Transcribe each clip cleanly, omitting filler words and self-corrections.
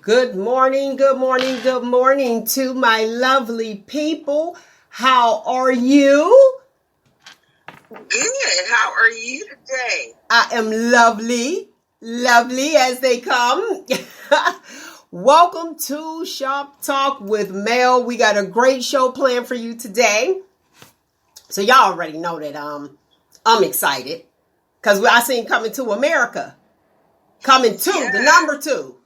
Good morning, good morning, good morning to my lovely people. How are you? Good. How are you today? I am lovely, lovely as they come. Welcome to Shop Talk with Mel. We got a great show planned for you today. So y'all already know that I'm excited because I seen Coming to America. Coming to the number 2.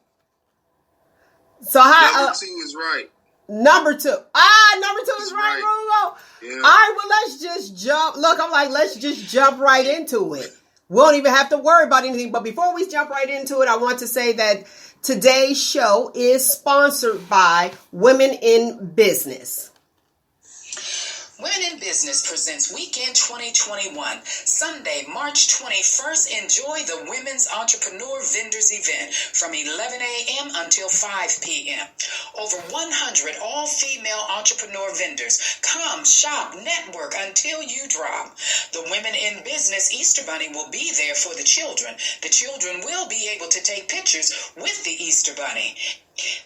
So how number 2 is right. Number 2. Number 2 is right, Roogle. Yeah. All right, well, let's just jump. Look, I'm like, let's just jump right into it. We don't even have to worry about anything. But before we jump right into it, I want to say that today's show is sponsored by Women in Business. Women in Business presents Weekend 2021, Sunday, March 21st. Enjoy the Women's Entrepreneur Vendors event from 11 a.m. until 5 p.m. Over 100 all-female entrepreneur vendors. Come, shop, network until you drop. The Women in Business Easter Bunny will be there for the children. The children will be able to take pictures with the Easter Bunny.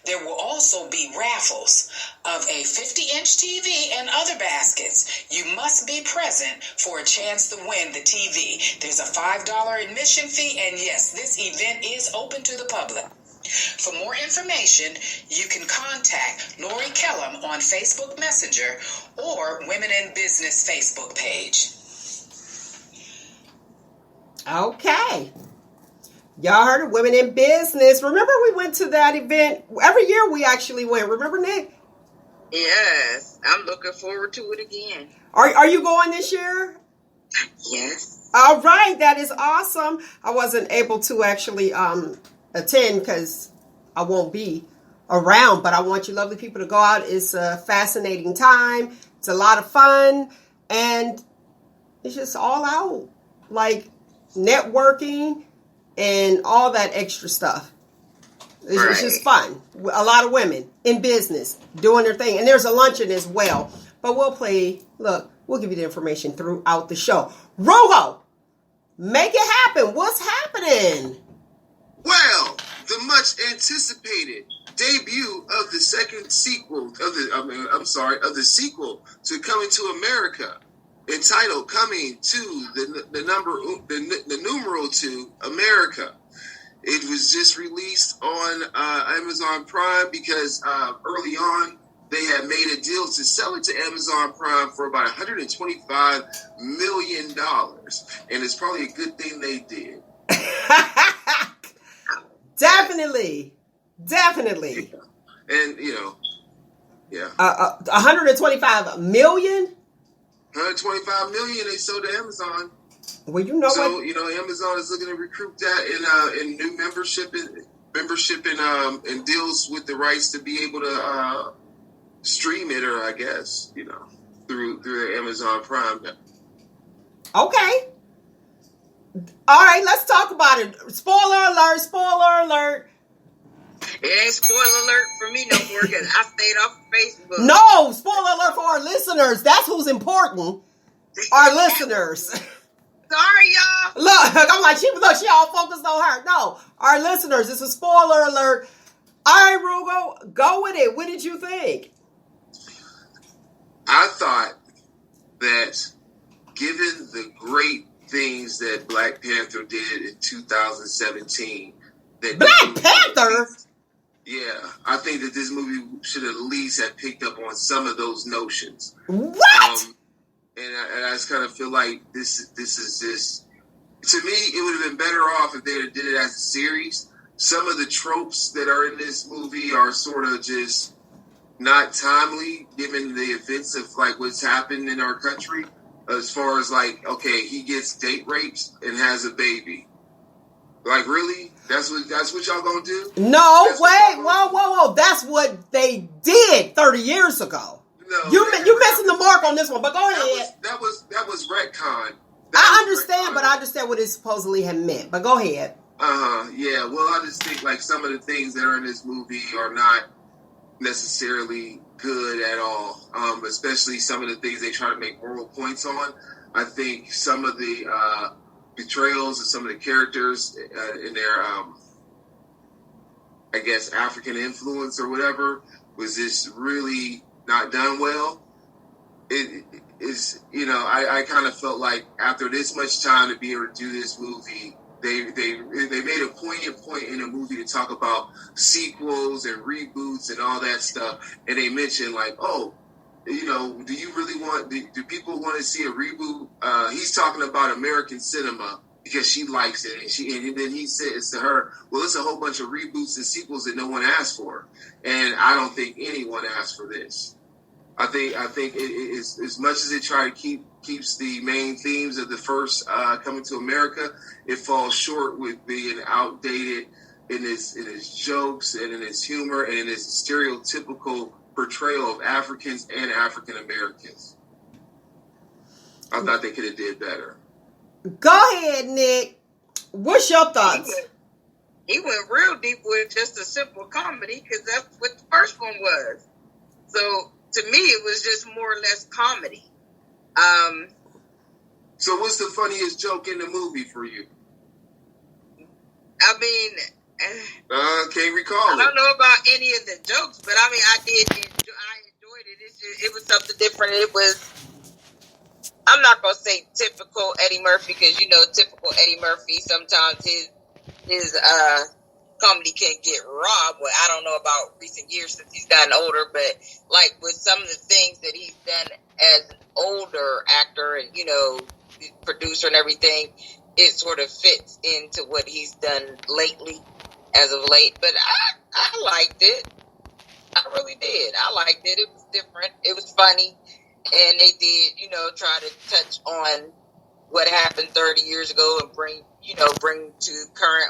There will also be raffles of a 50-inch TV and other baskets. You must be present for a chance to win the TV. There's a $5 admission fee, and yes, this event is open to the public. For more information, you can contact Lori Kellum on Facebook Messenger or Women in Business Facebook page. Okay. Y'all heard of Women in Business. Remember we went to that event? Every year we actually went. Remember, Nick? Yes. I'm looking forward to it again. Are you going this year? Yes. All right. That is awesome. I wasn't able to actually attend because I won't be around. But I want you lovely people to go out. It's a fascinating time. It's a lot of fun. And it's just all out. Like networking and all that extra stuff. It's just fun. A lot of women in business doing their thing. And there's a luncheon as well. But we'll give you the information throughout the show. Roogle, make it happen. What's happening? Well, the much anticipated debut of the sequel to Coming to America, entitled "Coming to the numeral 2 America." It was just released on Amazon Prime because early on they had made a deal to sell it to Amazon Prime for about $125 million, and it's probably a good thing they did. Definitely. And 125 million. 125 million they sold to Amazon. Well, you know what? So Amazon is looking to recruit that in new membership and deals with the rights to be able to stream it, or I guess through their Amazon Prime. Okay. All right, let's talk about it. Spoiler alert. It ain't spoiler alert for me no more because I stayed off of Facebook. No, spoiler alert for our listeners. That's who's important. Our listeners. Sorry, y'all. Look, I'm like, she all focused on her. No, our listeners. It's a spoiler alert. All right, Roogle, go with it. What did you think? I thought that given the great things that Black Panther did in 2017, Black Panther? Yeah, I think that this movie should at least have picked up on some of those notions. What? And I just kind of feel like this is just, to me, it would have been better off if they did it as a series. Some of the tropes that are in this movie are sort of just not timely, given the events of like what's happened in our country. As far as like, okay, he gets date raped and has a baby. Like, really? That's what y'all gonna do? No, wait, whoa. That's what they did 30 years ago. No, you missing the mark on this one, but go ahead. That was retcon. I understand, but I understand what it supposedly had meant. But go ahead. Yeah. Well, I just think like some of the things that are in this movie are not necessarily good at all. Especially some of the things they try to make moral points on. I think some of the betrayals of some of the characters in their I guess, African influence or whatever was just really not done well. It is, I kind of felt like after this much time to be able to do this movie, they made a poignant point in the movie to talk about sequels and reboots and all that stuff, and they mentioned like, oh, do you really do people want to see a reboot? He's talking about American cinema because she likes it, and then he says to her, well, it's a whole bunch of reboots and sequels that no one asked for, and I don't think anyone asked for this. I think it is, as much as it try to keeps the main themes of the first Coming to America, it falls short with being outdated in its jokes and in its humor and in its stereotypical portrayal of Africans and African Americans. I thought they could have did better. Go ahead, Nick. What's your thoughts? He went real deep with just a simple comedy because that's what the first one was. So to me, it was just more or less comedy. So what's the funniest joke in the movie for you? I mean, can't recall I don't know about any of the jokes, but I mean, I enjoyed it. It was something different. It was, I'm not going to say typical Eddie Murphy because, typical Eddie Murphy, sometimes his comedy can get robbed. Well, I don't know about recent years since he's gotten older, but like with some of the things that he's done as an older actor and, producer and everything, it sort of fits into what he's done lately, as of late. But I liked it. I really did. I liked it. It was different. It was funny. And they did, try to touch on what happened 30 years ago and bring to current,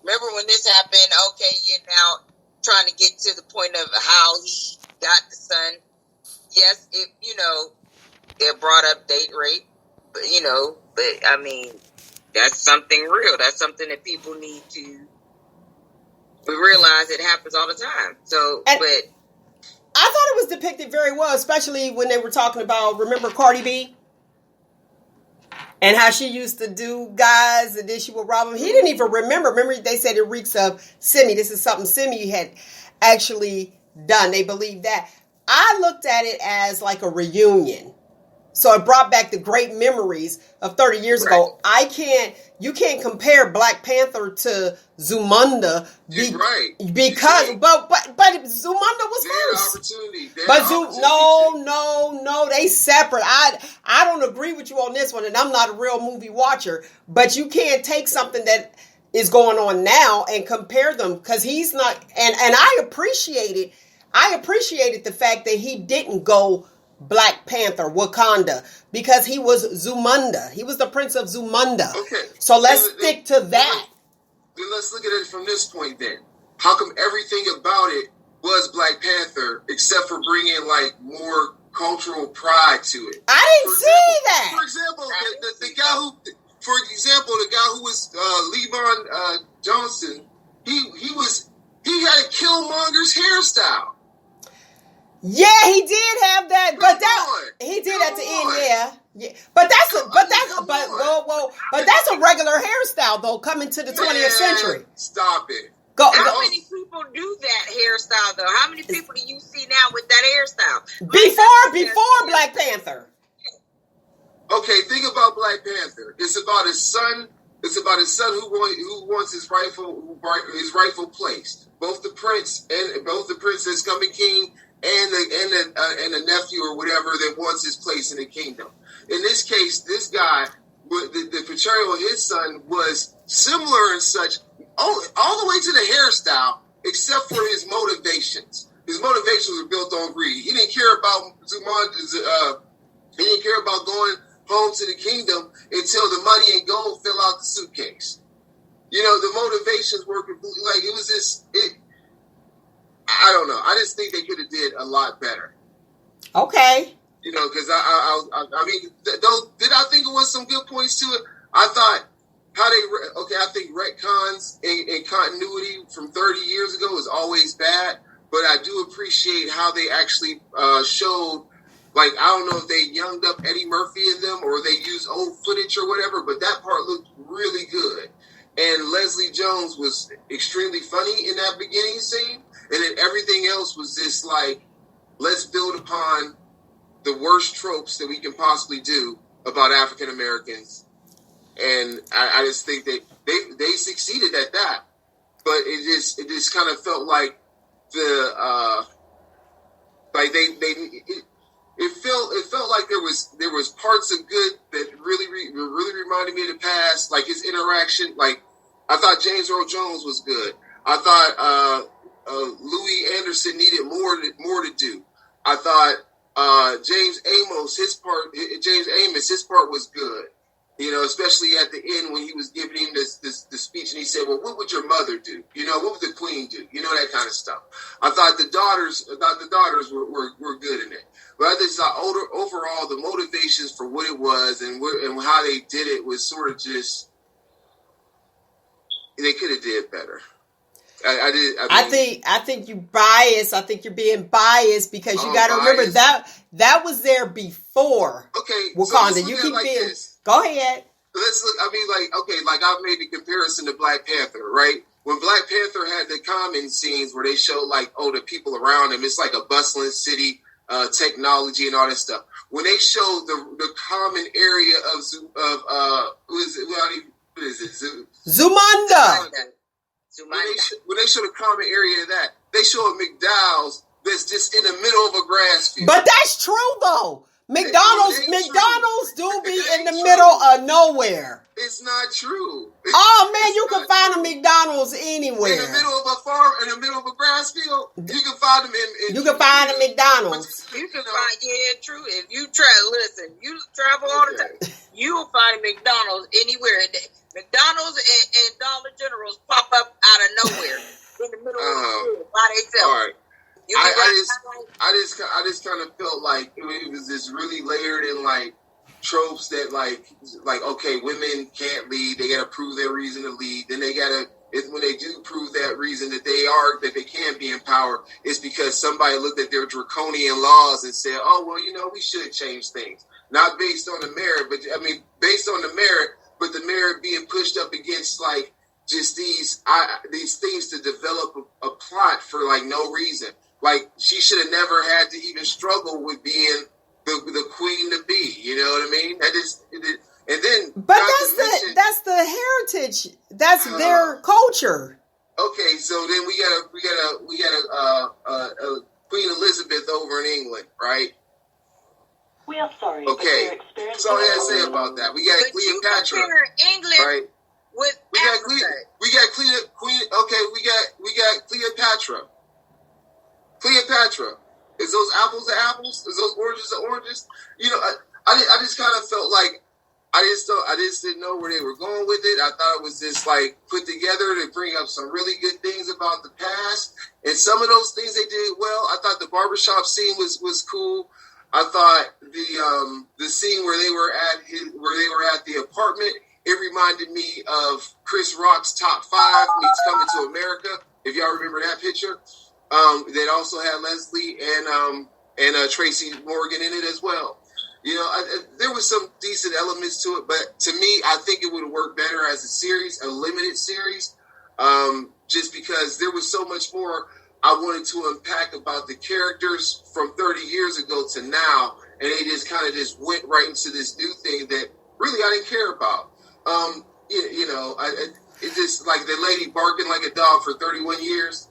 remember when this happened, you're now trying to get to the point of how he got the son. Yes, it brought up date rape, but I mean, that's something real. That's something that people need to realize it happens all the time. So, but I thought it was depicted very well, especially when they were talking about, remember Cardi B? And how she used to do guys and then she would rob them. He didn't even remember. Remember, they said it reeks of Simi. This is something Simi had actually done. They believed that. I looked at it as like a reunion. So it brought back the great memories of 30 years ago. You can't compare Black Panther to Zumunda. You're right. Because, but Zumunda was first. No, they separate. I don't agree with you on this one, and I'm not a real movie watcher, but you can't take something that is going on now and compare them because he's not, and I appreciated the fact that he didn't go Black Panther, Wakanda, because he was Zumunda. He was the Prince of Zumunda. Okay. So let's stick to that. Then let's look at it from this point then. How come everything about it was Black Panther except for bringing like more cultural pride to it? I didn't see that. For example, the guy who was Levon Johnson, he had a Killmonger's hairstyle. Yeah, he did have that, he did at the end, yeah. But that's a regular hairstyle though, coming to the 20th century. Stop it. How many people do that hairstyle though? How many people do you see now with that hairstyle? Before Black Panther. Okay, think about Black Panther. It's about his son. It's about his son who wants his rightful place. Both the princess coming king and the nephew or whatever that wants his place in the kingdom. In this case, this guy, the portrayal of his son was similar and such, all the way to the hairstyle, except for his motivations. His motivations were built on greed. He didn't care about he didn't care about going home to the kingdom until the money and gold fill out the suitcase. The motivations were completely like it was this. I don't know. I just think they could have did a lot better. Okay. Because I mean, did I think it was some good points to it? I thought I think retcons and continuity from 30 years ago is always bad, but I do appreciate how they actually showed, like, I don't know if they younged up Eddie Murphy in them or they used old footage or whatever, but that part looked really good. And Leslie Jones was extremely funny in that beginning scene. And then everything else was just like, let's build upon the worst tropes that we can possibly do about African Americans. And I just think that they succeeded at that. But it just kind of felt like it felt like there was parts of good that really reminded me of the past, like his interaction. Like, I thought James Earl Jones was good. I thought Louis Anderson needed more to do. I thought James Amos, his part was good. You know, especially at the end when he was giving him the speech, and he said, "Well, what would your mother do? You know, what would the queen do? You know, that kind of stuff." I thought the daughters were good in it, but I just thought overall the motivations for what it was and how they did it was sort of just, they could have did better. I think you biased. I think you're being biased because you got to remember that was there before. Okay, Wakanda. So You keep like being. this. Go ahead. Let's look. I mean, like I've made the comparison to Black Panther, right? When Black Panther had the common scenes where they showed like, the people around him, it's like a bustling city, technology and all that stuff. When they showed the common area of what is it? Zumanda. When they show the common area of that, they show a McDowell's that's just in the middle of a grass field. But that's true though. McDonald's do be in the middle of nowhere. It's not true. Oh man, you can find a McDonald's anywhere. In the middle of a farm, in the middle of a grass field, you can find them in you can find a McDonald's. You can find, true. If you you travel all the time, you will find McDonald's anywhere. McDonald's and Dollar Generals pop up out of nowhere in the middle of the field by themselves. All right. I just kind of felt like it was this really layered in like tropes that like okay, women can't lead, they gotta prove their reason to lead, then they gotta, when they do prove that reason that they can be in power, it's because somebody looked at their draconian laws and said, oh well, we should change things, not based on the merit, but I mean based on the merit, but the merit being pushed up against like just these things to develop a plot for like no reason. Like, she should have never had to even struggle with being the queen to be. You know what I mean? And then, but that's the heritage. That's their culture. Okay, so then we got a Queen Elizabeth over in England, right? We are sorry. Okay, that's all I had to say about that. We got Cleopatra, England, right? With we got Cleopatra. Cleopatra. Is those apples to apples? Is those oranges to oranges? I just kind of felt like I just didn't know where they were going with it. I thought it was just like put together to bring up some really good things about the past, and some of those things they did well. I thought the barbershop scene was cool. I thought the scene where they were at the apartment, it reminded me of Chris Rock's Top 5 meets Coming to America. If y'all remember that picture. That also had Leslie and Tracy Morgan in it as well. There was some decent elements to it, but to me, I think it would have worked better as a limited series, just because there was so much more I wanted to unpack about the characters from 30 years ago to now, and they just kind of just went right into this new thing that really I didn't care about. It just like the lady barking like a dog for 31 years.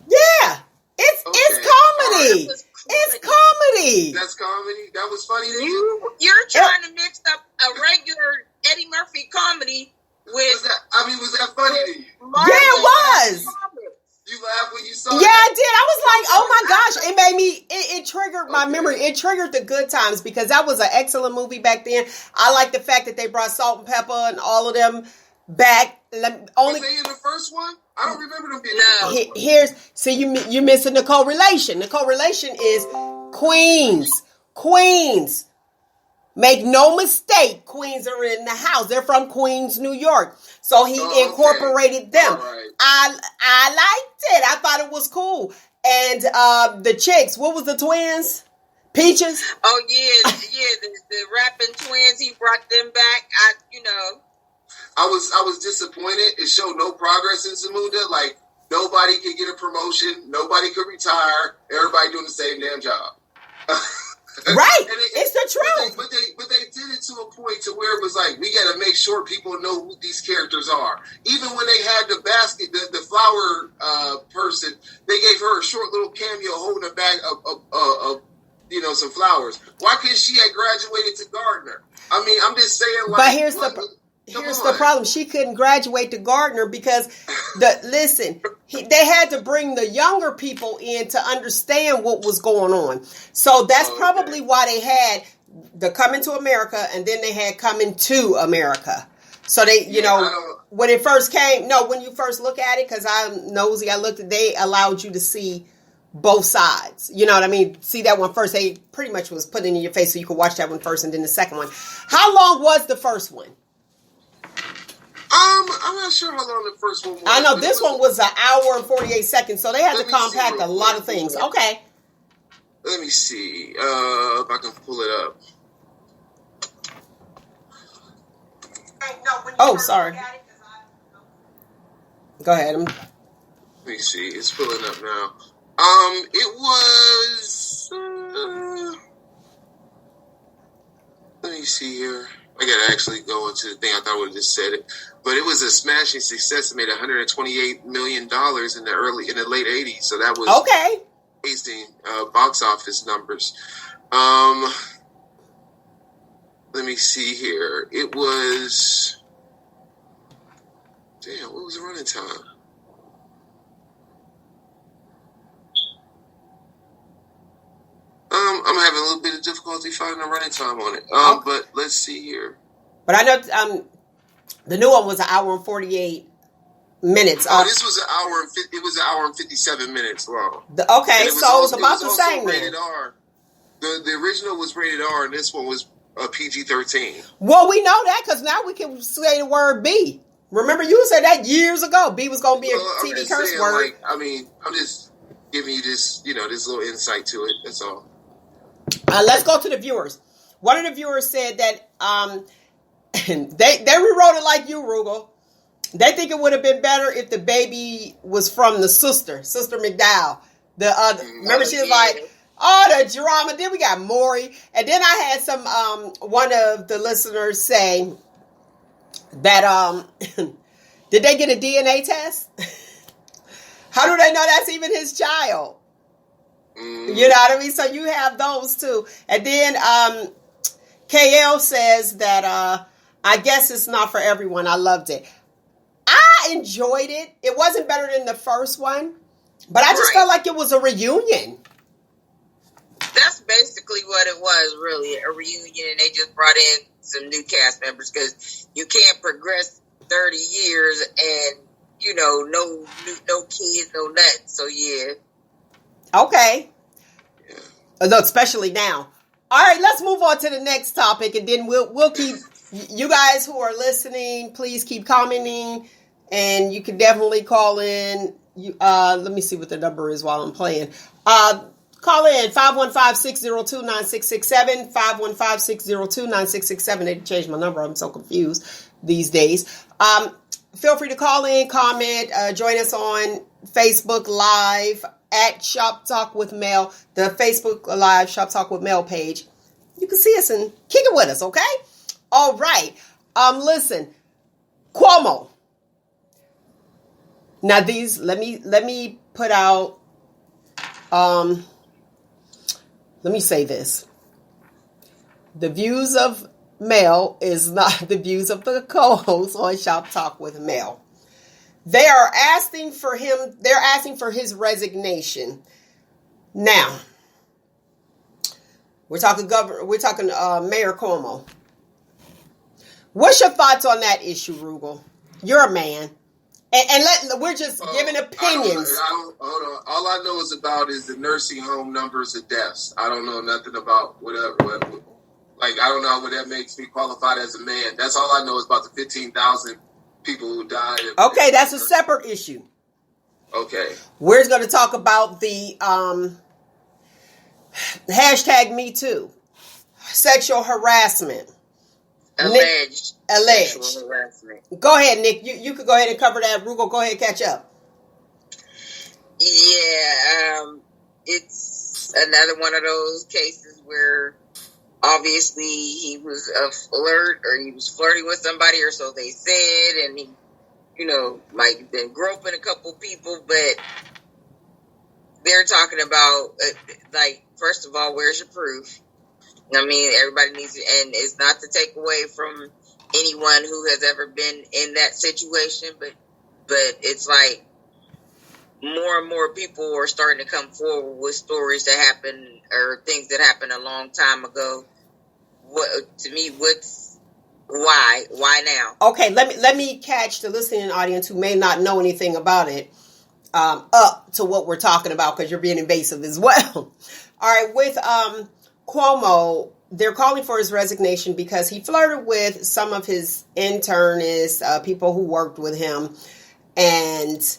Yeah, it's comedy. Right. It's comedy. That's comedy. That was funny to you. You're trying to mix up a regular Eddie Murphy comedy with. Was that funny to you? Yeah, it was. You laughed when you saw it? Yeah, I did. I was like, oh my gosh. It made me, it triggered my memory. It triggered the good times because that was an excellent movie back then. I like the fact that they brought Salt and Pepper and all of them back. Was they in the first one? I don't remember them being in the first one. You're missing the correlation. The correlation is Queens. Queens. Make no mistake, Queens are in the house. They're from Queens, New York. So he incorporated them. Right. I liked it. I thought it was cool. And the chicks, what was the twins? Peaches? Oh, yeah, the rapping twins, he brought them back. I was disappointed. It showed no progress in Zamunda. Like, nobody could get a promotion. Nobody could retire. Everybody doing the same damn job. Right. It's the truth. But they did it to a point to where it was like, we got to make sure people know who these characters are. Even when they had the basket, the flower person, they gave her a short little cameo holding a bag of some flowers. Why couldn't she have graduated to gardener? I mean, I'm just saying, like, but here's the problem. She couldn't graduate to gardener because they had to bring the younger people in to understand what was going on. So that's probably why they had the Coming to America, and then they had Coming to America. So they, when it first came, when you first look at it, because I'm nosy, they allowed you to see both sides. You know what I mean? See that one first. They pretty much was putting it in your face so you could watch that one first and then the second one. How long was the first one? I'm not sure how long the first one was. I know this one was an hour and 48 seconds, so they had to compact a lot of things. Okay. Let me see if I can pull it up. Oh, sorry. Go ahead. Let me see. It's pulling up now. It was. Let me see here. I gotta actually go into the thing. I thought I would have just said it, but it was a smashing success. It made $128 million in the late '80s. So that was amazing box office numbers. Let me see here. It was. Damn, what was the running time? I'm having a little bit of difficulty finding a running time on it. But let's see here. But I know the new one was an hour and 48 minutes. This was an hour. It was an hour and 57 minutes long. So it was about the same. Rated R. The original was rated R, and this one was PG-13. Well, we know that because now we can say the word B. Remember, you said that years ago. B was going to be a TV curse word. Like, I mean, I'm just giving you this, this little insight to it. That's all. Let's go to the viewers. One of the viewers said that they rewrote it like you, Roogle. They think it would have been better if the baby was from the Sister McDowell. Remember, she was like, the drama. Then we got Maury. And then I had some one of the listeners say that did they get a DNA test? How do they know that's even his child? You know what I mean? So you have those too. And then KL says that I guess it's not for everyone. I loved it. I enjoyed it. It wasn't better than the first one, but I just felt like it was a reunion. That's basically what it was, really, a reunion, and they just brought in some new cast members because you can't progress 30 years and, no kids, no nothing. So, yeah. Okay. Yeah. Especially now. All right, let's move on to the next topic, and then we'll keep, you guys who are listening, please keep commenting, and you can definitely call in. Let me see what the number is while I'm playing. Call in 515-602-9667, 515-602-9667. They changed my number. I'm so confused these days. Feel free to call in, comment, join us on Facebook Live at Shop Talk with Mel, the Facebook Live Shop Talk with Mel page. You can see us and kick it with us, okay? All right. Listen, Cuomo. Now these, let me put out, let me say this. The views of Mel is not the views of the co-host on Shop Talk with Mel. They are asking for his resignation. Now, we're talking Mayor Cuomo. What's your thoughts on that issue, Roogle? You're a man. We're just giving opinions. Hold on. All I know is the nursing home numbers of deaths. I don't know nothing about whatever. Like, I don't know what that makes me qualified as a man. That's all I know is about the 15,000 people who died. Okay, that's a separate issue. Okay. We're going to talk about the hashtag Me Too, sexual harassment. alleged Alleged. sexual harassment. Go ahead, Nick. You could go ahead and cover that. Roogle, go ahead and catch up. Yeah, it's another one of those cases where obviously he was a flirt, or he was flirting with somebody, or so they said, and he, might have been groping a couple people, but they're talking about, first of all, where's your proof? I mean, everybody needs to, and it's not to take away from anyone who has ever been in that situation, but it's like more and more people are starting to come forward with stories that happened or things that happened a long time ago. Why now? Okay, let me catch the listening audience who may not know anything about it up to what we're talking about, because you're being invasive as well. All right, with Cuomo, they're calling for his resignation because he flirted with some of his internists, people who worked with him, and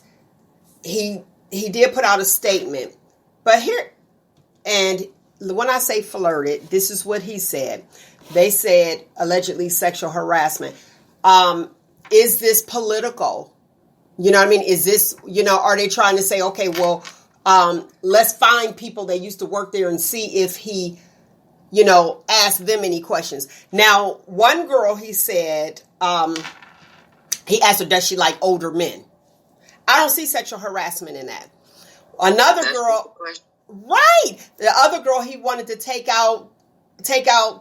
he did put out a statement. But here, and when I say flirted, this is what he said. They said allegedly sexual harassment. Is this political? You know what I mean? Is this, are they trying to say, okay, well, let's find people that used to work there and see if he, asked them any questions. Now, one girl, he said, he asked her, does she like older men? I don't see sexual harassment in that. Another girl, right. The other girl he wanted to take out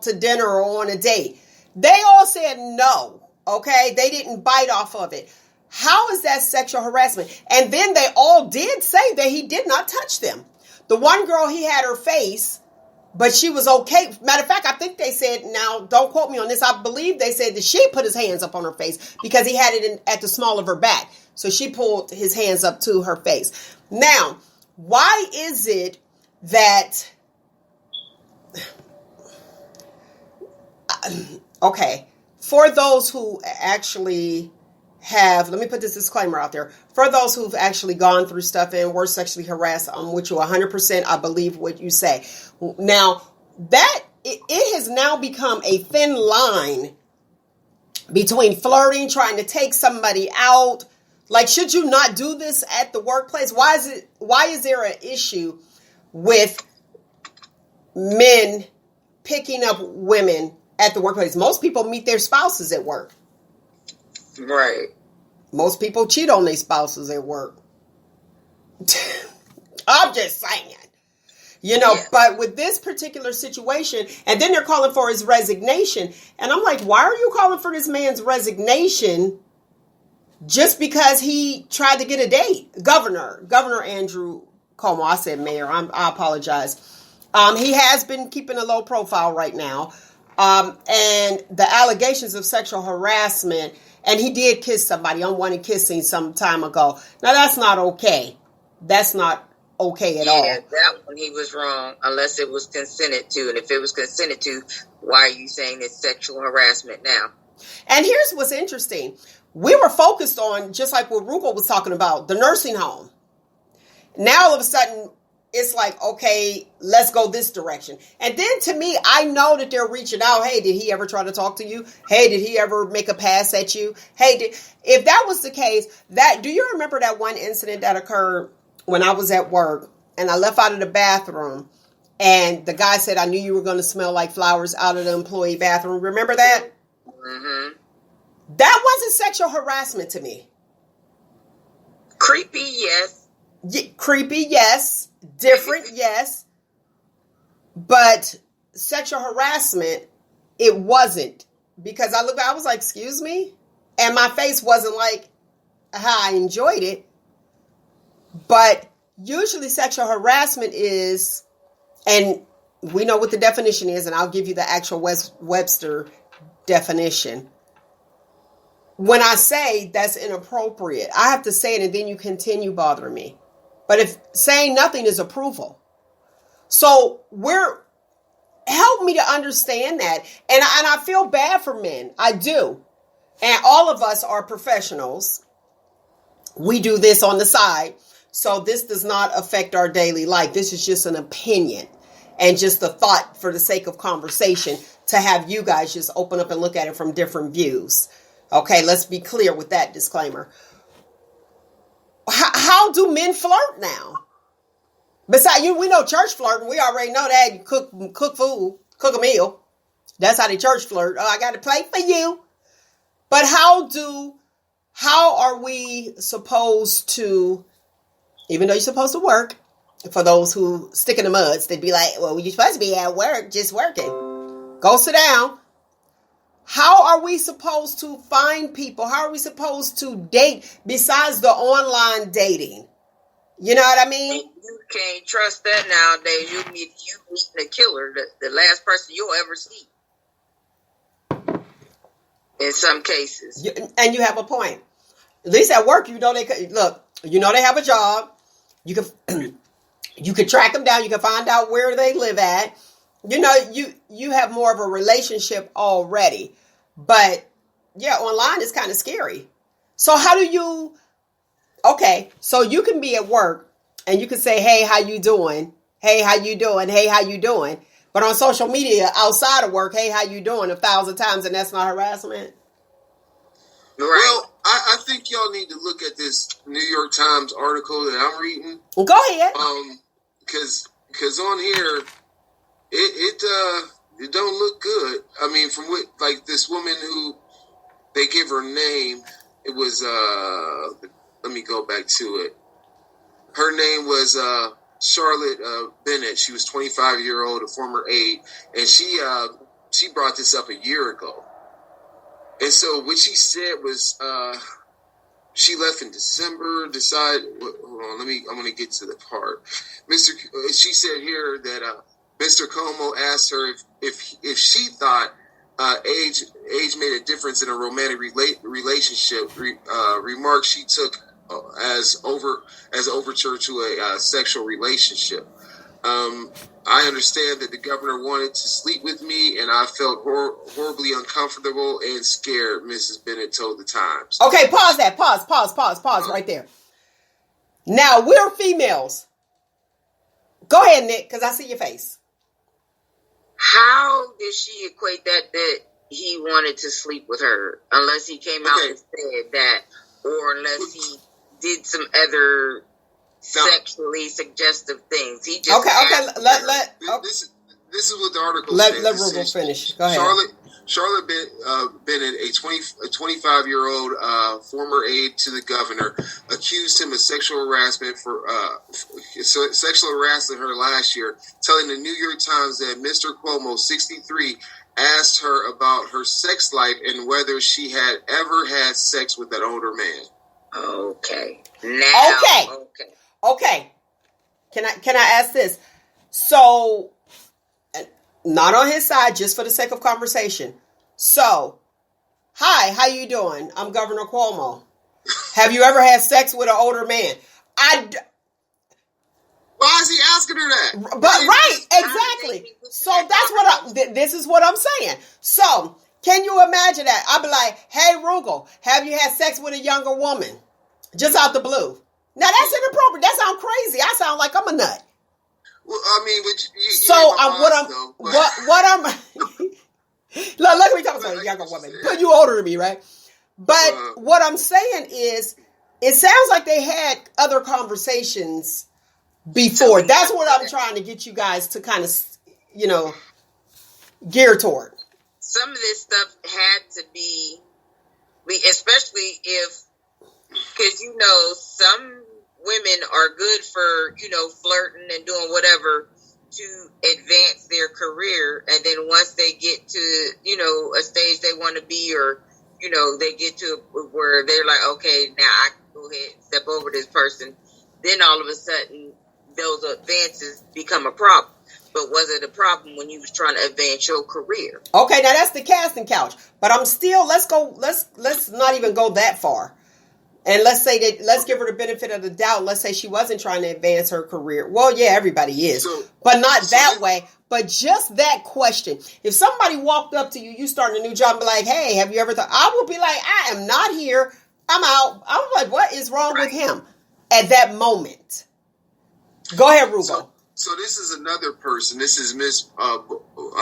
to dinner or on a date. They all said no. Okay. They didn't bite off of it. How is that sexual harassment? And then they all did say that he did not touch them. The one girl, he had her face, but she was okay. Matter of fact, I think they said, now don't quote me on this, I believe they said that she put his hands up on her face because he had it at the small of her back. So she pulled his hands up to her face. Now, why is it that, okay, for those who actually have, let me put this disclaimer out there. For those who've actually gone through stuff and were sexually harassed, I'm with you 100%. I believe what you say. Now, that it has now become a thin line between flirting, trying to take somebody out. Like, should you not do this at the workplace? Why is there an issue with men picking up women at the workplace? Most people meet their spouses at work. Right. Most people cheat on their spouses at work. I'm just saying. Yeah. But with this particular situation, and then they're calling for his resignation. And I'm like, why are you calling for this man's resignation just because he tried to get a date? Governor Andrew Cuomo. I said mayor. I apologize. He has been keeping a low profile right now. And the allegations of sexual harassment, and he did kiss somebody, unwanted kissing some time ago. Now, that's not okay. That's not okay at all. Yeah, that one he was wrong, unless it was consented to. And if it was consented to, why are you saying it's sexual harassment now? And here's what's interesting. We were focused on, just like what Roogle was talking about, the nursing home. Now, all of a sudden, it's like, okay, let's go this direction. And then to me, I know that they're reaching out. Hey, did he ever try to talk to you? Hey, did he ever make a pass at you? Hey, if that was the case, do you remember that one incident that occurred when I was at work and I left out of the bathroom and the guy said, I knew you were going to smell like flowers out of the employee bathroom. Remember that? Mm-hmm. That wasn't sexual harassment to me. Creepy, yes. Creepy, yes. Different, yes. But sexual harassment, it wasn't. Because I was like, excuse me? And my face wasn't like how I enjoyed it. But usually sexual harassment is, and we know what the definition is, and I'll give you the actual Webster definition. When I say that's inappropriate, I have to say it and then you continue bothering me. But if saying nothing is approval. So help me to understand that. And I feel bad for men. I do. And all of us are professionals. We do this on the side. So this does not affect our daily life. This is just an opinion and just a thought for the sake of conversation to have you guys just open up and look at it from different views. Okay, let's be clear with that disclaimer. How do men flirt now? Besides, we know church flirting. We already know that. You cook food, cook a meal. That's how they church flirt. Oh, I got to play for you. But how are we supposed to, even though you're supposed to work, for those who stick in the muds, they'd be like, well, you're supposed to be at work, just working. Go sit down. How are we supposed to find people? How are we supposed to date besides the online dating? You know what I mean? You can't trust that nowadays. You meet the killer, the last person you'll ever see. In some cases. And you have a point. At least at work, you know they have a job. You can track them down. You can find out where they live at. You know, you have more of a relationship already. But yeah, online is kind of scary. So so you can be at work and you can say, hey, how you doing? Hey, how you doing? Hey, how you doing? But on social media, outside of work, hey, how you doing 1,000 times, and that's not harassment? Right. Well, I think y'all need to look at this New York Times article that I'm reading. Well, go ahead. Because on here, it don't look good. I mean, from what, like, this woman who they give her name, it was let me go back to it. Her name was Charlotte Bennett. She was 25-year-old, a former aide, and she brought this up a year ago. And so what she said was she left in December. Hold on, I'm going to get to the part. She said here that Mr. Como asked her if she thought age made a difference in a romantic relationship. Remarks she took as overture to a sexual relationship. I understand that the governor wanted to sleep with me, and I felt horribly uncomfortable and scared, Mrs. Bennett told the Times. Okay, pause that. Pause right there. Now, we're females. Go ahead, Nick, because I see your face. How did she equate that he wanted to sleep with her? Unless he came out and said that, or unless he did some other sexually suggestive things. He just This is what the article says. Let Roogle finish. Go ahead. Charlotte Bennett, a 25-year-old former aide to the governor, accused him of sexual harassment sexual harassing her last year, telling the New York Times that Mr. Cuomo, 63, asked her about her sex life and whether she had ever had sex with an older man. Okay. Okay. Can I ask this? So, not on his side, just for the sake of conversation. So, hi, how you doing? I'm Governor Cuomo. Have you ever had sex with an older man? Why is he asking her that? But right, exactly. So this is what I'm saying. So, can you imagine that? I'd be like, hey, Roogle, have you had sex with a younger woman? Just out the blue. Now, that's inappropriate. That sounds crazy. I sound like I'm a nut. Well, I mean, let me talk about a younger woman. But you older than me, right? But what I'm saying is, it sounds like they had other conversations before. That's what I'm trying to get you guys to kind of, gear toward. Some of this stuff had to be, especially because, some women are good for, flirting and doing whatever to advance their career. And then once they get to, a stage they want to be, or, they get to where they're like, okay, now I can go ahead and step over this person. Then all of a sudden those advances become a problem. But was it a problem when you was trying to advance your career? Okay, now that's the casting couch. But I'm still, let's not even go that far. And let's give her the benefit of the doubt. Let's say she wasn't trying to advance her career. Well, yeah, everybody is. But not that way. But just that question. If somebody walked up to you, you starting a new job and be like, hey, have you ever thought? I would be like, I am not here. I'm out. I was like, what is wrong with him at that moment? Go ahead, Roogle. So this is another person. This is Miss, I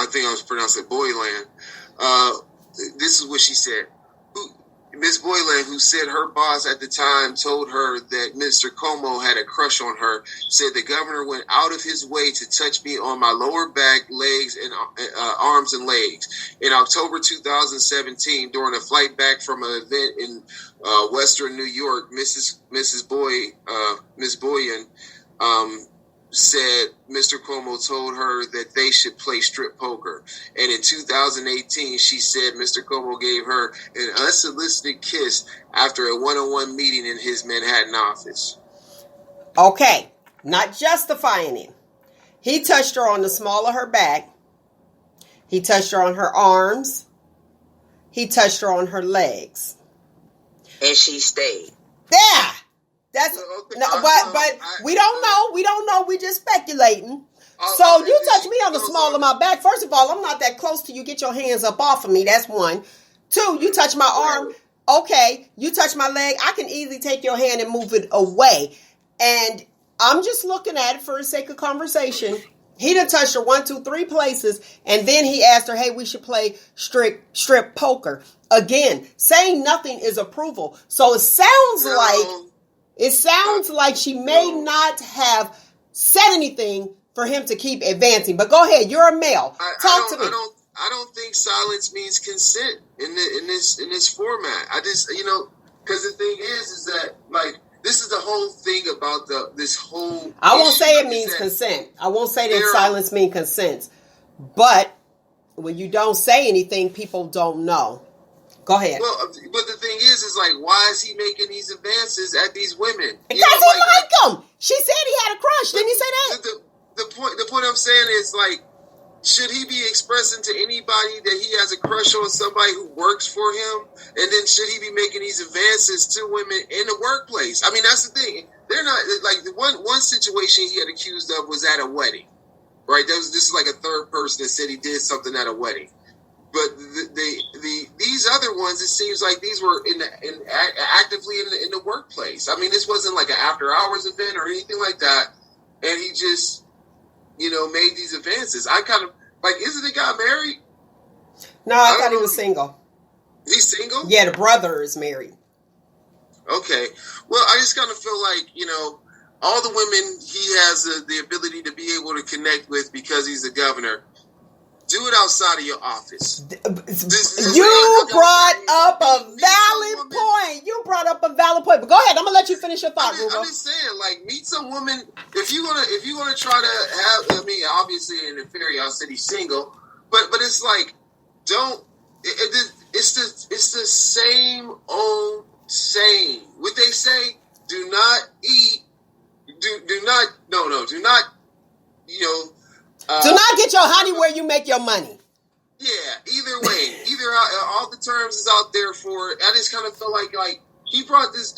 think I was pronouncing it Boyland. This is what she said. Miss Boyland, who said her boss at the time told her that Mr. Como had a crush on her, said the governor went out of his way to touch me on my lower back, legs, and arms and legs. In October 2017, during a flight back from an event in Western New York, Miss Boyan said Mr. Como told her that they should play strip poker. And in 2018, she said Mr. Como gave her an unsolicited kiss after a one-on-one meeting in his Manhattan office. Okay, not justifying him. He touched her on the small of her back. He touched her on her arms. He touched her on her legs. And she stayed. Yeah. That's but we don't know. We don't know. We just speculating. So you touch me on the small of my back. First of all, I'm not that close to you. Get your hands up off of me. That's one. Two, you touch my arm. Okay, you touch my leg. I can easily take your hand and move it away. And I'm just looking at it for the sake of conversation. He done touched her 1, 2, 3 places, and then he asked her, "Hey, we should play strip poker." Again, saying nothing is approval. So it sounds like she may not have said anything for him to keep advancing. But go ahead, you're a male. Talk to me. I don't think silence means consent in this format. I just because the thing is that like this is the whole thing about this whole. I won't say it means consent. I won't say that silence means consent. But when you don't say anything, people don't know. Go ahead. Well, but the thing is like, why is he making these advances at these women? Because he like them. She said he had a crush. Didn't he say that? The point I'm saying is like, should he be expressing to anybody that he has a crush on somebody who works for him? And then should he be making these advances to women in the workplace? I mean, that's the thing. They're not like the one situation he had accused of was at a wedding, right? This is like a third person that said he did something at a wedding. But these other ones, it seems like these were actively in the workplace. I mean, this wasn't like an after hours event or anything like that. And he just, made these advances. I kind of like, isn't the guy married? No, I thought he was single. He's single? Yeah, the brother is married. Okay. Well, I just kind of feel like, all the women he has the ability to be able to connect with because he's the governor. Do it outside of your office. You brought up a valid point. But go ahead. I'm gonna let you finish your thought, Roogle. I'm just saying, like, meet some woman. If you wanna try to have, I mean, obviously in the fairy, I said he's single, but it's like, don't. It's the same old saying. What they say: do not eat. Do not. Do not get your honey where you make your money. Yeah, either way. All the terms is out there for it. I just kind of feel like he brought this,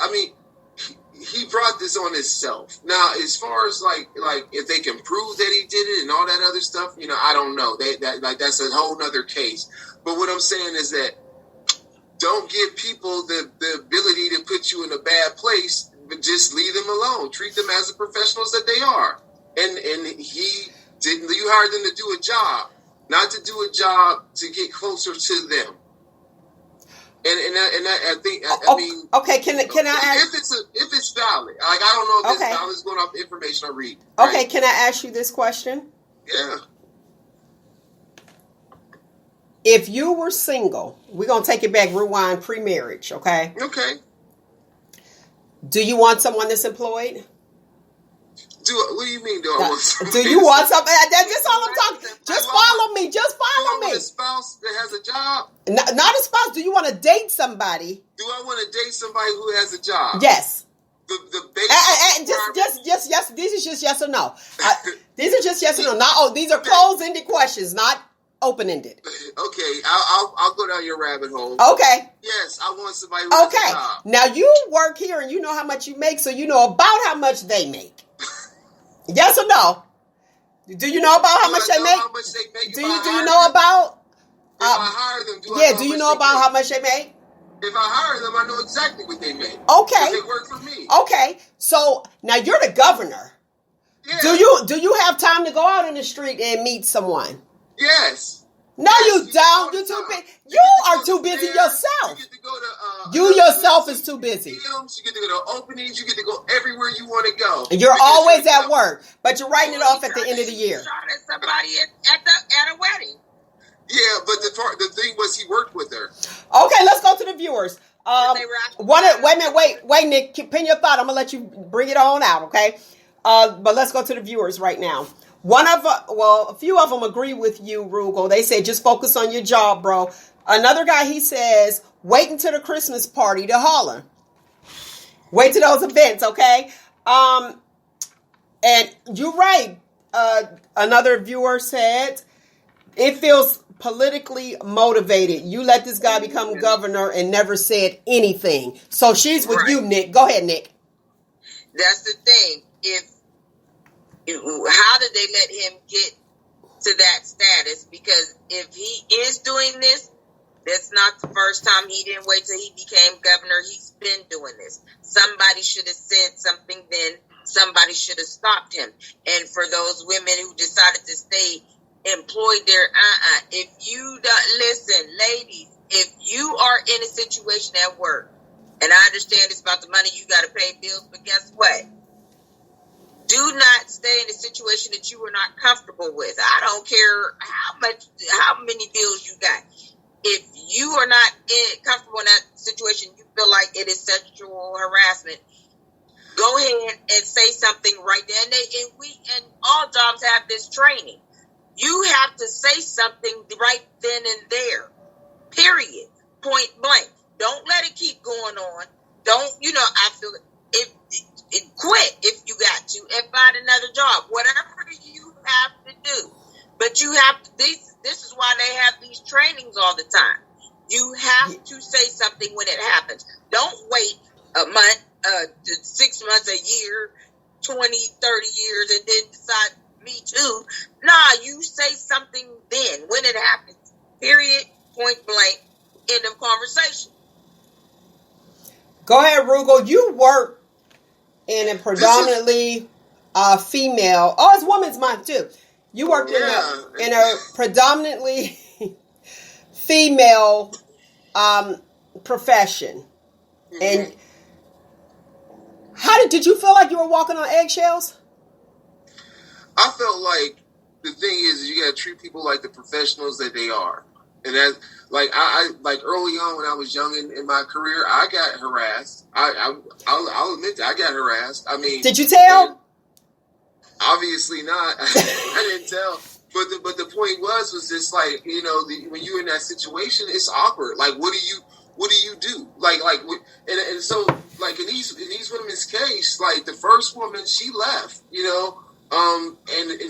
he brought this on himself. Now, as far as like if they can prove that he did it and all that other stuff, I don't know. That's a whole nother case. But what I'm saying is that don't give people the ability to put you in a bad place, but just leave them alone. Treat them as the professionals that they are. And you hired them to do a job, not to do a job to get closer to them. And I think I mean, okay. Can I ask if it's valid? Like, I don't know if it's valid. It's going off the information I read. Right? Okay, can I ask you this question? Yeah. If you were single, we're gonna take it back, rewind pre-marriage. Okay. Okay. Do you want someone that's employed? What do you mean? Do I want Do you want something? That's all I'm talking. Just follow me. Just follow me. A spouse that has a job? Not a spouse. Do you want to date somebody? Do I want to date somebody who has a job? Yes. The basic just yes. These are just yes or no. These are just yes or no. These are closed-ended questions, not open-ended. Okay, I'll go down your rabbit hole. Okay. Yes, I want somebody who has a job. Now you work here and you know how much you make, so you know about how much they make. Yes or no? Do you know about how much they make? How much they make? Do you know about? If I hire them, do you know about how much they make? If I hire them, I know exactly what they make. Okay. They work for me. Okay. So now you're the governor. Yeah. Do you have time to go out in the street and meet someone? Yes. No, Yes, you don't. You're too busy. You are too busy yourself. You get to go to. You yourself is too busy. Films, you get to go to openings. You get to go everywhere you want to go. You're always at work, but you're writing it off at the end of the year. Shot at somebody at a wedding. Yeah, but the thing was, he worked with her. Okay, let's go to the viewers. Wait, Nick, pin your thought. I'm gonna let you bring it on out, okay? But let's go to the viewers right now. A few of them agree with you, Roogle. They say just focus on your job, bro. Another guy, he says, wait until the Christmas party to holler. Wait till those events, okay? And you're right. Another viewer said it feels politically motivated. You let this guy become governor and never said anything. So she's with you, Nick. Go ahead, Nick. That's the thing. How did they let him get to that status? Because if he is doing this, that's not the first time. He didn't wait till he became governor. He's been doing this. Somebody should have said something then. Somebody should have stopped him. And for those women who decided to stay employed there, if you don't listen, ladies, if you are in a situation at work, and I understand it's about the money, you got to pay bills, but guess what? Do not stay in a situation that you are not comfortable with. I don't care how many bills you got. If you are not comfortable in that situation, you feel like it is sexual harassment, go ahead and say something right there. And all jobs have this training. You have to say something right then and there. Period. Point blank. Don't let it keep going on. Don't, I feel it. Quit if you got to and find another job. Whatever you have to do. But you have to, this is why they have these trainings all the time. You have to say something when it happens. Don't wait a month, 6 months, a year, 20, 30 years, and then decide, me too. Nah, you say something then when it happens. Period. Point blank. End of conversation. Go ahead, Roogle. You work in a predominantly female. Oh, it's Women's Month too. You work in a predominantly female profession, and did you feel like you were walking on eggshells? I felt like the thing is you got to treat people like the professionals that they are, and that I early on when I was young in my career, I got harassed. I'll admit that I got harassed. I mean, did you tell? Obviously not. I didn't tell. But the point was just like, when you're in that situation, it's awkward. Like, what do you do? And so like in these women's case, like the first woman, she left, and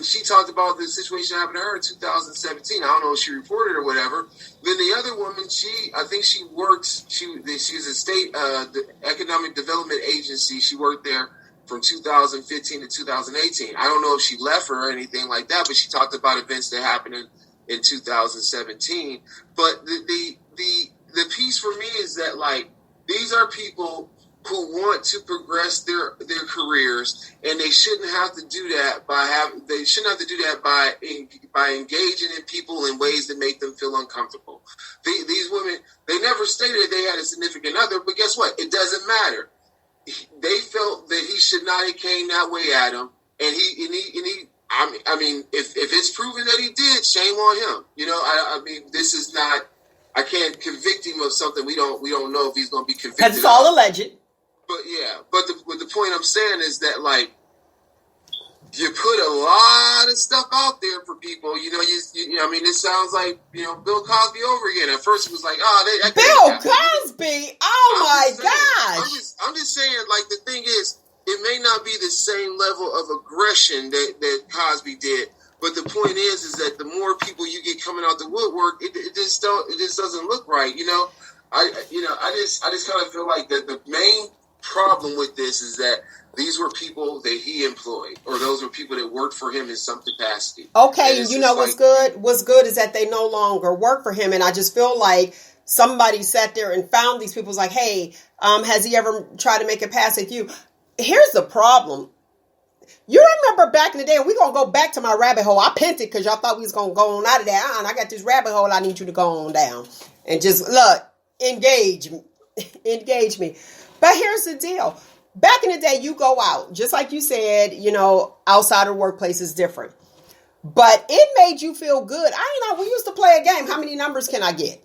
she talked about the situation that happened to her in 2017. I don't know if she reported or whatever. Then the other woman, I think she works. She was a state the economic development agency. She worked there from 2015 to 2018. I don't know if she left or anything like that, but she talked about events that happened in 2017. But the piece for me is that, like, these are people who want to progress their careers, and they shouldn't have to do that by engaging in people in ways that make them feel uncomfortable. These women, they never stated they had a significant other, but guess what? It doesn't matter. They felt that he should not have came that way at him, and he. I mean, if it's proven that he did, shame on him. I mean, this is not. I can't convict him of something we don't know if he's going to be convicted. Because it's all alleged. But yeah, but the point I'm saying is that, like, you put a lot of stuff out there for people. I mean, it sounds like, Bill Cosby over again. At first it was like, Bill Cosby? Oh my gosh. I'm just saying, like, the thing is, it may not be the same level of aggression that Cosby did, but the point is that the more people you get coming out the woodwork, it just doesn't look right. I just kind of feel like that the main problem with this is that these were people that he employed, or those were people that worked for him in some capacity. Okay, what's good? What's good is that they no longer work for him, and I just feel like somebody sat there and found these people. Was like, hey, has he ever tried to make a pass at you? Here's the problem. You remember back in the day, we're going to go back to my rabbit hole. I pinned it because y'all thought we was going to go on out of that. I got this rabbit hole I need you to go on down. And just, look, engage me. But here's the deal. Back in the day, you go out. Just like you said, outside of the workplace is different. But it made you feel good. We used to play a game. How many numbers can I get?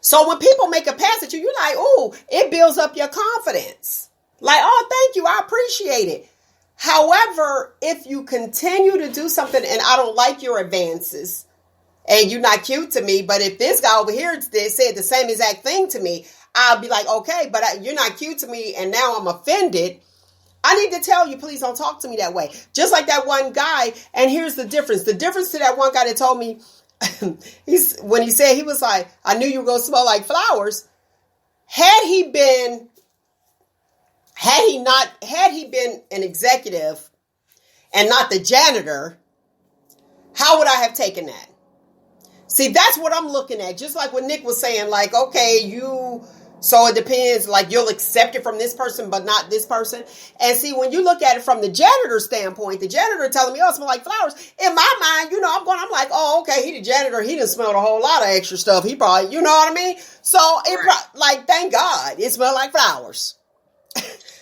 So when people make a pass at you, you're like, oh, it builds up your confidence. Like, oh, thank you. I appreciate it. However, if you continue to do something and I don't like your advances and you're not cute to me, but if this guy over here said the same exact thing to me, I'll be like, okay, but you're not cute to me and now I'm offended. I need to tell you, please don't talk to me that way. Just like that one guy. And here's the difference. The difference to that one guy that told me, when he said, he was like, I knew you were going to smell like flowers. Had he been an executive and not the janitor, how would I have taken that? See, that's what I'm looking at. Just like what Nick was saying, like, okay, so it depends, like you'll accept it from this person, but not this person. And see, when you look at it from the janitor standpoint, the janitor telling me, oh, it smells like flowers. In my mind, I'm like, oh, okay, he the janitor. He done smelled a whole lot of extra stuff. He probably, you know what I mean? So thank God it smelled like flowers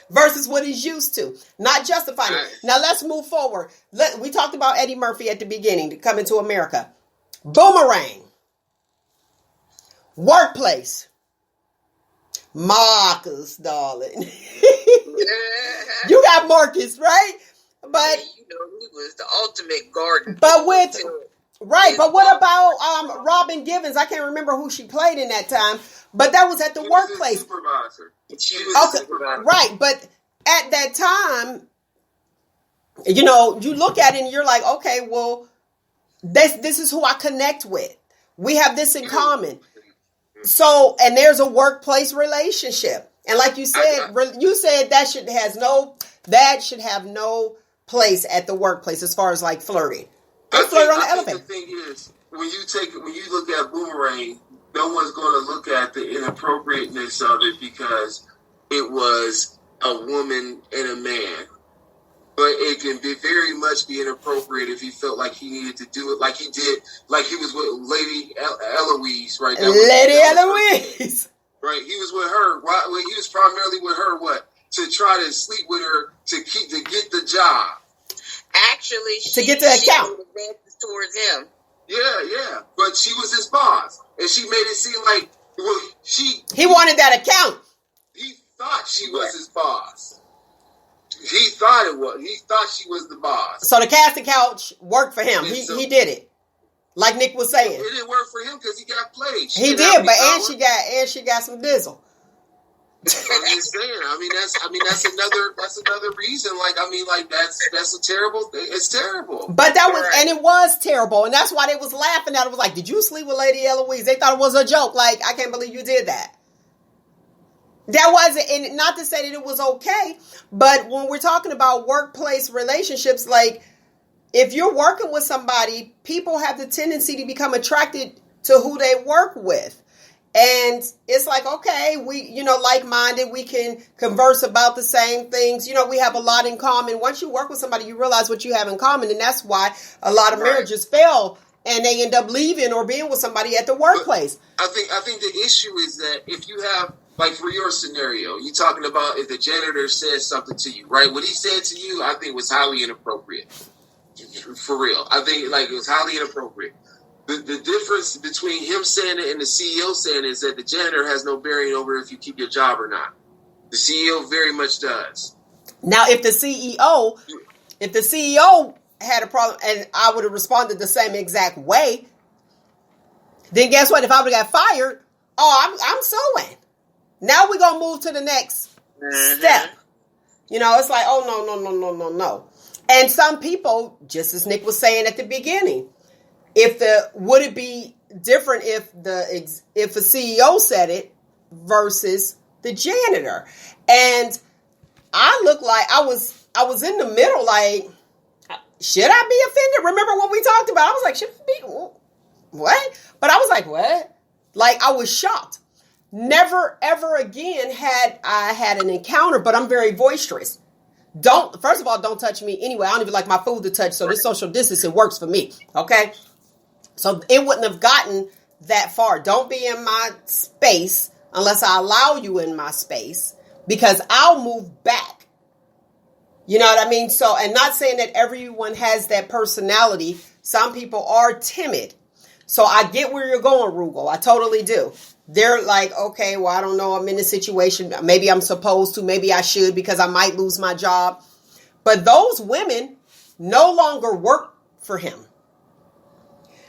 versus what he's used to. Not justifying it. Now let's move forward. We talked about Eddie Murphy at the beginning to Coming to America. Boomerang. Workplace. Marcus, darling. You got Marcus, right? But he was the ultimate garden. But but what about Robin Givens? I can't remember who she played in that time, but that was at the workplace. Supervisor. She was supervisor. Right, but at that time, you look at it and you're like, okay, well, this is who I connect with. We have this in common. So, and there's a workplace relationship. And like you said, that should have no place at the workplace as far as like flirting. Flirt on the elevator. The thing is, when you look at Boomerang, no one's going to look at the inappropriateness of it because it was a woman and a man. But it can very much be inappropriate if he felt like he needed to do it like he did, like he was with Lady Eloise, right? Lady Eloise. Right, he was with her. He was primarily with her, to try to sleep with her to get the job. Actually, to get the account. Advances towards him. Yeah, but she was his boss, and she made it seem like he wanted that account. He thought she was his boss. He thought it was. He thought she was the boss. So the casting couch worked for him. He did it, like Nick was saying. It didn't work for him because he got played. He did, but she got some dizzle. I'm just saying. That's another reason. That's a terrible thing. It's terrible. But it was terrible, and that's why they was laughing at it. Was like, did you sleep with Lady Eloise? They thought it was a joke. Like, I can't believe you did that. That wasn't, and not to say that it was okay, but when we're talking about workplace relationships, like if you're working with somebody, people have the tendency to become attracted to who they work with. And it's like, okay, we, like-minded, we can converse about the same things. We have a lot in common. Once you work with somebody, you realize what you have in common. And that's why a lot of marriages fail and they end up leaving or being with somebody at the workplace. But I think the issue is that if you have, like for your scenario, you're talking about if the janitor says something to you, right? What he said to you, I think was highly inappropriate. For real. I think it was highly inappropriate. The difference between him saying it and the CEO saying it is that the janitor has no bearing over if you keep your job or not. The CEO very much does. Now, if the CEO had a problem and I would have responded the same exact way, then guess what? If I would have got fired, I'm sewing. Now we're going to move to the next step. It's like, oh, no. And some people, just as Nick was saying at the beginning, would it be different if a CEO said it versus the janitor? And I looked like I was in the middle, like, should I be offended? Remember what we talked about? I was like, should I be? What? But I was like, what? Like, I was shocked. Never, ever again had I had an encounter, but I'm very boisterous. First of all, don't touch me anyway. I don't even like my food to touch, so this social distancing works for me, okay? So it wouldn't have gotten that far. Don't be in my space unless I allow you in my space, because I'll move back. You know what I mean? So, and not saying that everyone has that personality. Some people are timid. So I get where you're going, Roogle. I totally do. They're like, okay, well, I don't know. I'm in a situation. Maybe I'm supposed to. Maybe I should, because I might lose my job. But those women no longer work for him.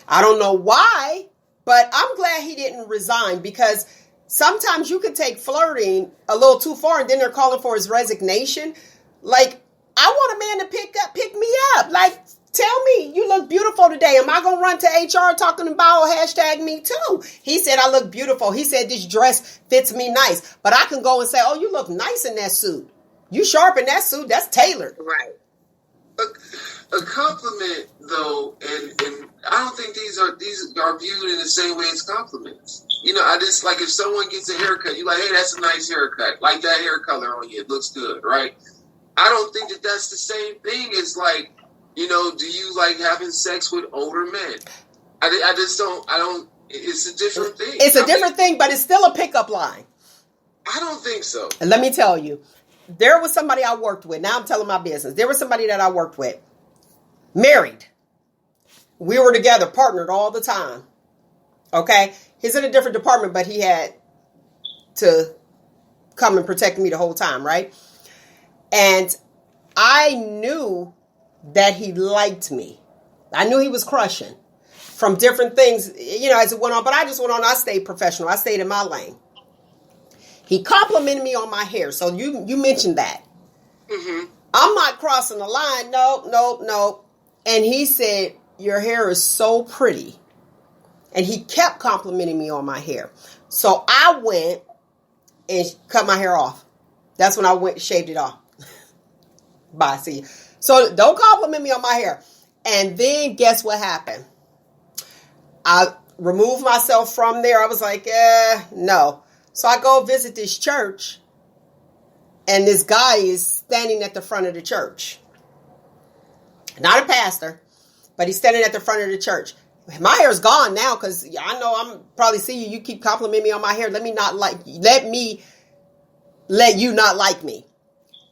I don't know why, but I'm glad he didn't resign, because sometimes you could take flirting a little too far and then they're calling for his resignation. Like, I want a man to pick me up. Like, tell me, you look beautiful today. Am I going to run to HR talking about #me too? He said, I look beautiful. He said, this dress fits me nice. But I can go and say, oh, you look nice in that suit. You sharp in that suit. That's tailored. Right. A compliment, though, and I don't think these are viewed in the same way as compliments. You know, I just, like, if someone gets a haircut, you're like, hey, that's a nice haircut. Like that hair color on you. It looks good, right? I don't think that that's the same thing as, like, you know, do you like having sex with older men? I just don't, it's a different thing. It's a different thing, but it's still a pickup line. I don't think so. And let me tell you, there was somebody I worked with. Now I'm telling my business. There was somebody that I worked with. Married. We were together, partnered all the time. Okay? He's in a different department, but he had to come and protect me the whole time, right? And I knew that he liked me. I knew he was crushing from different things, you know, as it went on. But I just went on. I stayed professional. I stayed in my lane. He complimented me on my hair. So you mentioned that. Mm-hmm. I'm not crossing the line. Nope. And he said, your hair is so pretty. And he kept complimenting me on my hair. So I went and cut my hair off. That's when I went shaved it off. Bye, see you. So don't compliment me on my hair. And then guess what happened? I removed myself from there. I was like, no. So I go visit this church. And this guy is standing at the front of the church. Not a pastor, but he's standing at the front of the church. My hair's gone now, because I know I'm probably see you. You keep complimenting me on my hair. Let me let you not like me.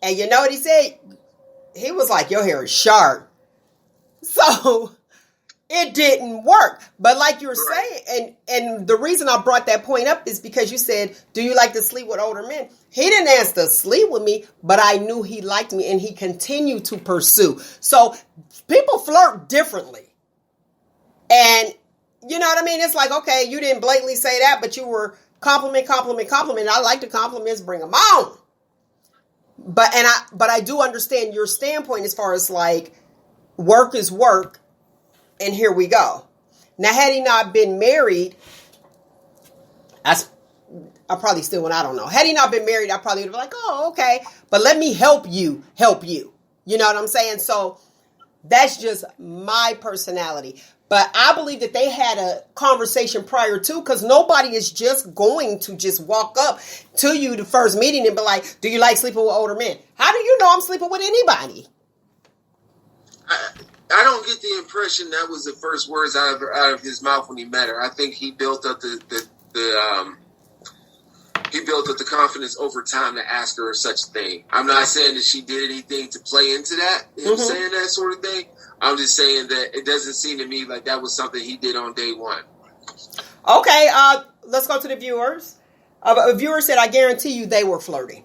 And you know what he said? He was like, your hair is sharp. So it didn't work. But like you were saying, and the reason I brought that point up is because you said, do you like to sleep with older men? He didn't ask to sleep with me, but I knew he liked me, and he continued to pursue. So people flirt differently. And you know what I mean? It's like, okay, you didn't blatantly say that, but you were compliment. I like the compliments, bring them on. But I do understand your standpoint as far as like work is work, and here we go. Now, had he not been married, I probably still would. I don't know. Had he not been married, I probably would have been like, oh, okay. But let me help you. You know what I'm saying? So that's just my personality. But I believe that they had a conversation prior to, because nobody is just going to just walk up to you the first meeting and be like, do you like sleeping with older men? How do you know I'm sleeping with anybody? I don't get the impression that was the first words out of his mouth when he met her. I think he built up the confidence over time to ask her such a thing. I'm not saying that she did anything to play into that, him saying that sort of thing. I'm just saying that it doesn't seem to me like that was something he did on day one. Okay, let's go to the viewers. A viewer said, I guarantee you they were flirting.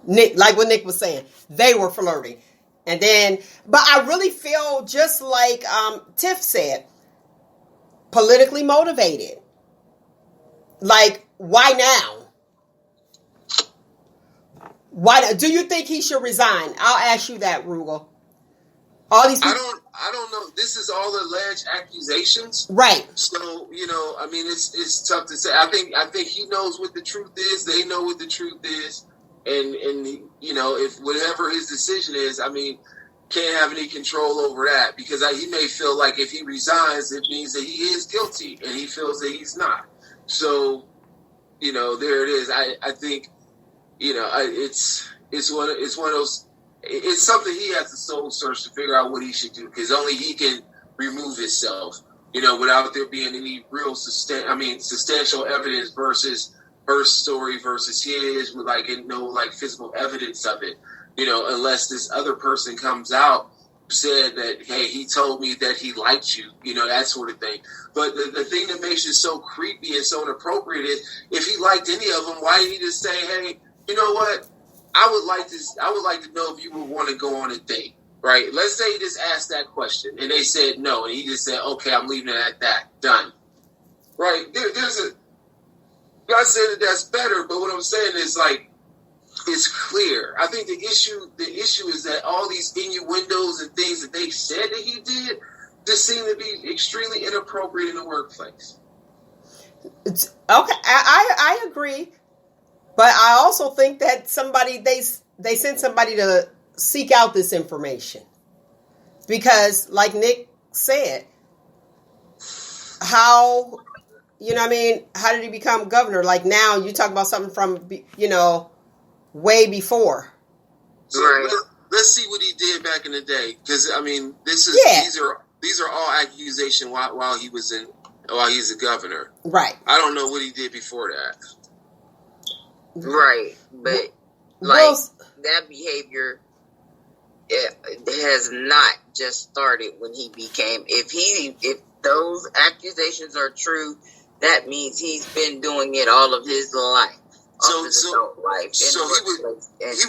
Nick, like what Nick was saying, they were flirting. And then, but I really feel just like Tiff said, politically motivated. Like, why now? Why do you think he should resign? I'll ask you that, Roogle. All these people, I don't know. This is all alleged accusations, right? So I mean, it's tough to say. I think he knows what the truth is. They know what the truth is, and if whatever his decision is, I mean, can't have any control over that, because he may feel like if he resigns, it means that he is guilty, and he feels that he's not. So, there it is. I think, it's one of those it's something he has to soul search to figure out what he should do, because only he can remove himself, without there being any real substantial evidence versus her story versus his, with no physical evidence of it, unless this other person comes out who said that, hey, he told me that he liked you, that sort of thing. But the thing that makes it so creepy and so inappropriate is, if he liked any of them, why did he just say, hey, you know what? I would like to know if you would want to go on a date, right? Let's say he just asked that question and they said no, and he just said, okay, I'm leaving it at that. Done. Right? Not saying that that's better, but what I'm saying is, it's clear. I think the issue is that all these innuendos and things that they said that he did just seem to be extremely inappropriate in the workplace. Okay, I agree. But I also think that they sent somebody to seek out this information. Because, like Nick said, how did he become governor? Like, now you talk about something from, way before. So let's see what he did back in the day. Because, these are all accusations while he's a governor. Right. I don't know what he did before that. Right, but that behavior has not just started when he became. If those accusations are true, that means he's been doing it all of his life. So he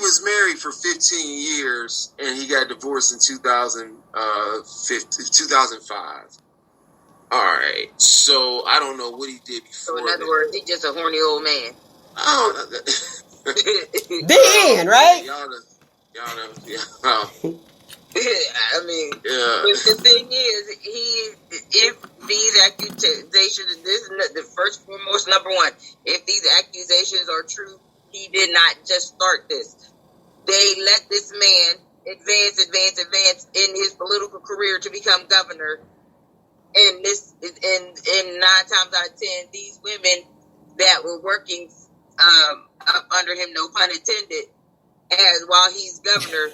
was married for 15 years and he got divorced in 2005. All right, so I don't know what he did before. So in other words, he's just a horny old man. The end, right? Y'all know. But the thing is, if these accusations, this is the first foremost number one, if these accusations are true, he did not just start this. They let this man advance in his political career to become governor, and 9 times out of 10, these women that were working up under him, no pun intended, as while he's governor,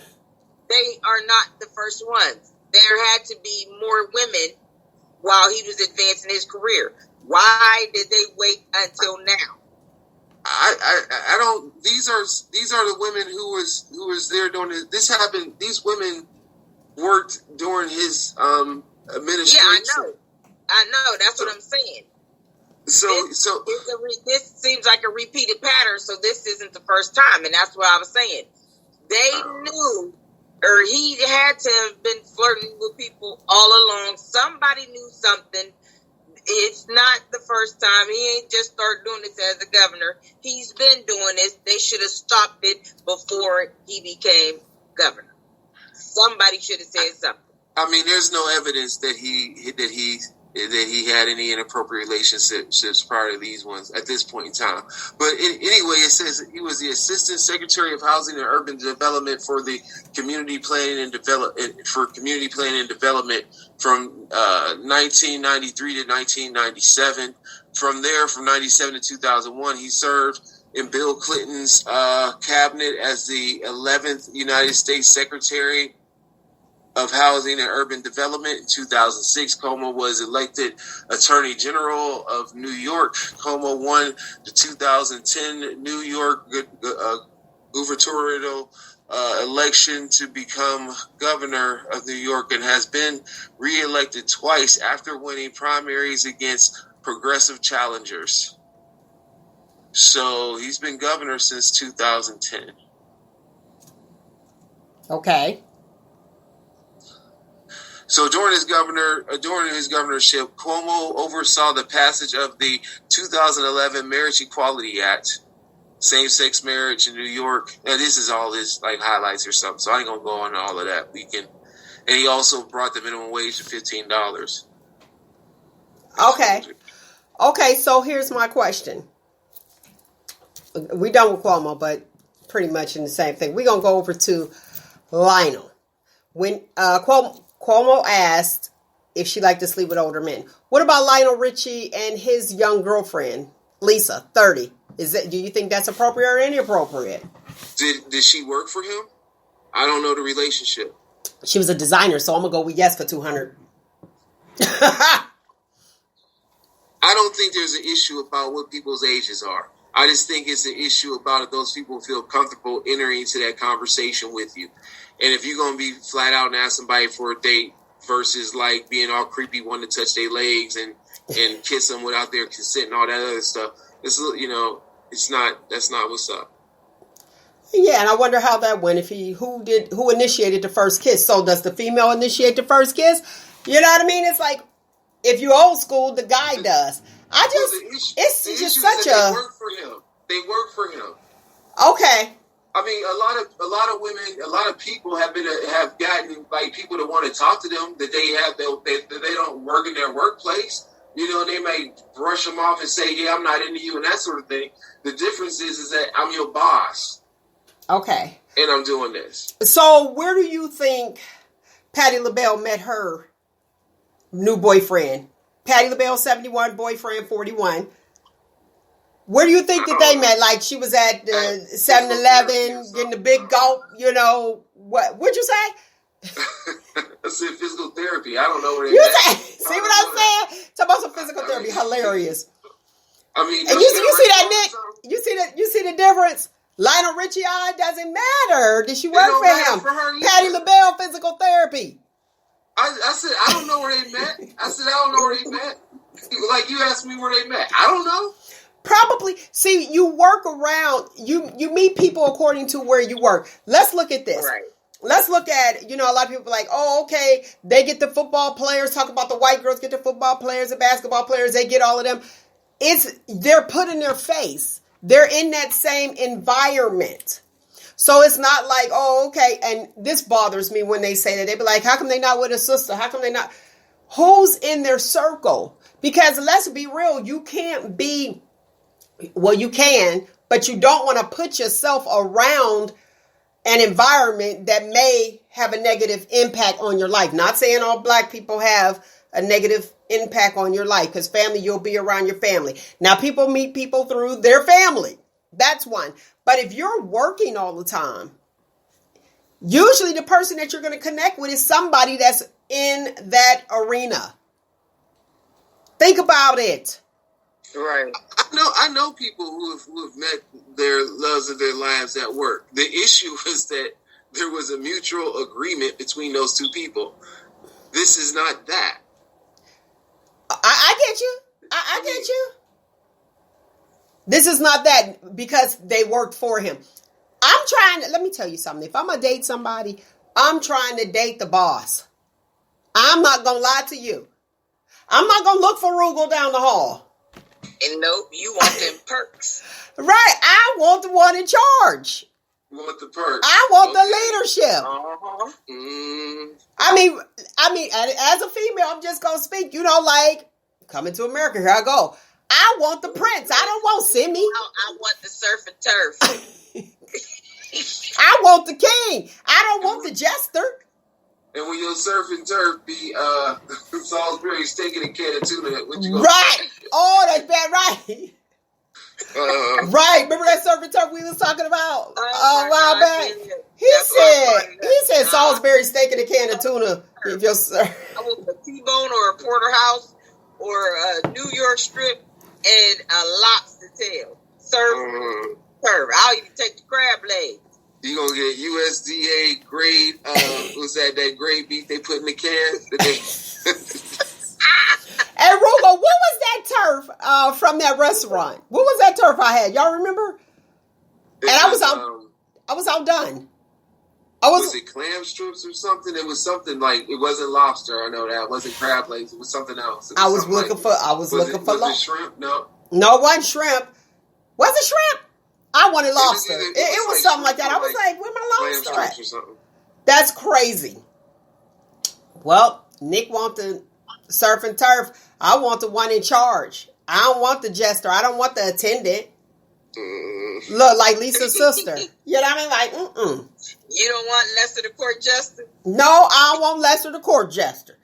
they are not the first ones. There had to be more women while he was advancing his career. Why did they wait until now? I don't. These are the women who was there during this. This happened. These women worked during his administration. Yeah, I know. That's what I'm saying. This seems like a repeated pattern, so this isn't the first time, and that's what I was saying. They knew, or he had to have been flirting with people all along. Somebody knew something. It's not the first time. He ain't just started doing this as a governor. He's been doing this. They should have stopped it before he became governor. Somebody should have said something. I mean, there's no evidence that he had any inappropriate relationships prior to these ones at this point in time. But anyway, it says he was the Assistant Secretary of Housing and Urban Development for the Community Planning and Development from 1993 to 1997. From there, from 97 to 2001, he served in Bill Clinton's cabinet as the 11th United States Secretary of Housing and Urban Development. In 2006, Cuomo was elected Attorney General of New York. Cuomo won the 2010 New York gubernatorial election to become governor of New York, and has been reelected twice after winning primaries against progressive challengers. So he's been governor since 2010. Okay. So during his governorship, Cuomo oversaw the passage of the 2011 Marriage Equality Act, same-sex marriage in New York. And this is all his highlights or something, so I ain't gonna go on all of that. And he also brought the minimum wage to $15. Okay. So here's my question. We done with Cuomo, but pretty much in the same thing. We're gonna go over to Lionel. When Cuomo asked if she liked to sleep with older men. What about Lionel Richie and his young girlfriend, Lisa, 30? Do you think that's appropriate or inappropriate? Did she work for him? I don't know the relationship. She was a designer, so I'm going to go with yes for 200. I don't think there's an issue about what people's ages are. I just think it's an issue about if those people feel comfortable entering into that conversation with you. And if you're going to be flat out and ask somebody for a date versus like being all creepy, wanting to touch their legs and kiss them without their consent and all that other stuff, it's, you know, that's not what's up. Yeah, and I wonder how that went. Who initiated the first kiss? So does the female initiate the first kiss? You know what I mean? It's like, if you're old school, the guy does. It's just such a. They work for him. They work for him. Okay. I mean, a lot of women, a lot of people have gotten like people to want to talk to them that they don't work in their workplace. You know, they may brush them off and say, "Yeah, I'm not into you," and that sort of thing. The difference is that I'm your boss. Okay. And I'm doing this. So where do you think Patti LaBelle met her new boyfriend? Patti LaBelle, 71, boyfriend, 41. Where do you think that they met? Like, she was at the 7-Eleven getting the big gulp, you know. What'd you say? I said physical therapy. I don't know where they met. See what I'm saying? Talk about some physical therapy. Hilarious. I mean, and you see that, Nick? You see the difference? Lionel Richie, doesn't matter. Did she work for him? Patti LaBelle, physical therapy. I said, I don't know where they met. I said, I don't know where they met. Like, you asked me where they met. I don't know. Probably. See, you work around, you meet people according to where you work. Let's look at this. Right. Let's look at, you know, a lot of people are like, oh, okay, they get the football players, talk about the white girls get the football players, the basketball players, they get all of them. They're put in their face. They're in that same environment. So it's not like, oh, okay. And this bothers me when they say that. They be like, how come they not with a sister? How come they not? Who's in their circle? Because let's be real. You can't be, well, you can, but you don't want to put yourself around an environment that may have a negative impact on your life. Not saying all black people have a negative impact on your life, because family, you'll be around your family. Now, people meet people through their family. That's one. But if you're working all the time, usually the person that you're going to connect with is somebody that's in that arena. Think about it. Right. I know people who have met their loves of their lives at work. The issue is that there was a mutual agreement between those two people. This is not that. I get you. I get you. This is not that, because they worked for him. Let me tell you something. If I'm going to date somebody, I'm trying to date the boss. I'm not going to lie to you. I'm not going to look for Roogle down the hall. And nope, you want them perks. Right. I want the one in charge. You want the perks. I want the leadership. Uh-huh. I mean, as a female, I'm just going to speak, you know, like, coming to America, here I go. I want the prince. I don't want Simi. I want the surf and turf. I want the king. I don't want the jester. And when your surf and turf be Salisbury steak and a can of tuna, what you gonna right. Oh, that's bad, right. Right. Remember that surf and turf we was talking about a while back? He said Salisbury steak and a can of tuna. If your I want a T-bone or a porterhouse or a New York strip and a lobster tail. Serve. I'll even take the crab leg. You gonna get USDA grade, what's that grade beef they put in the can? And Roogle, what was that turf from that restaurant? What was that turf I had? Y'all remember? And I was outdone. Was it clam strips or something? It was something like, it wasn't lobster. I know that. It wasn't crab legs. It was something else. I was looking for was it shrimp? No, it wasn't shrimp. Was it shrimp? I wanted lobster. It was something like that. I was like, where my lobster at? Or something. That's crazy. Well, Nick wants the surf and turf. I want the one in charge. I don't want the jester. I don't want the attendant. Look, like Lisa's sister. You know what I mean? Like, You don't want Lester the court jester? No, I don't want Lester the court jester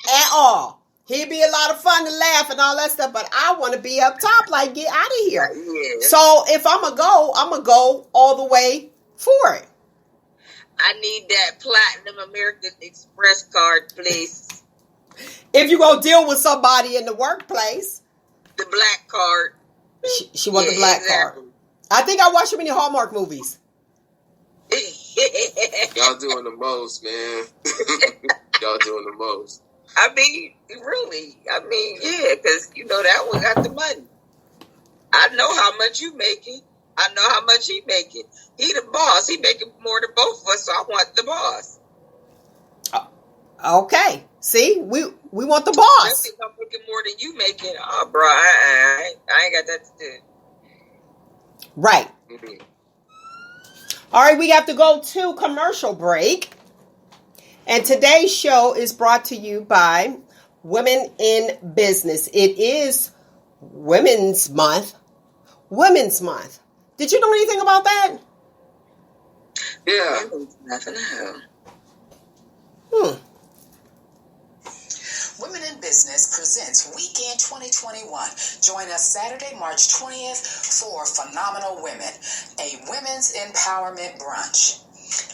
at all. He'd be a lot of fun to laugh and all that stuff, but I want to be up top, like, get out of here. Yeah. So if I'm going to go all the way for it. I need that Platinum American Express card, please. If you go deal with somebody in the workplace. The black card. She wants the black card. I think I watched too many Hallmark movies. Y'all doing the most, man. Y'all doing the most. I mean, really. I mean, yeah, because, you know, that one got the money. I know how much you making. I know how much he making. He the boss. He making more than both of us, so I want the boss. Okay. See, we want the boss. If I'm making more than you making, oh, bro, I ain't got that to do. Right. Mm-hmm. All right, we have to go to commercial break. And today's show is brought to you by Women in Business. It is Women's Month. Women's Month. Did you know anything about that? Yeah. Nothing else. Women in Business presents Weekend 2021. Join us Saturday, March 20th for Phenomenal Women, a women's empowerment brunch.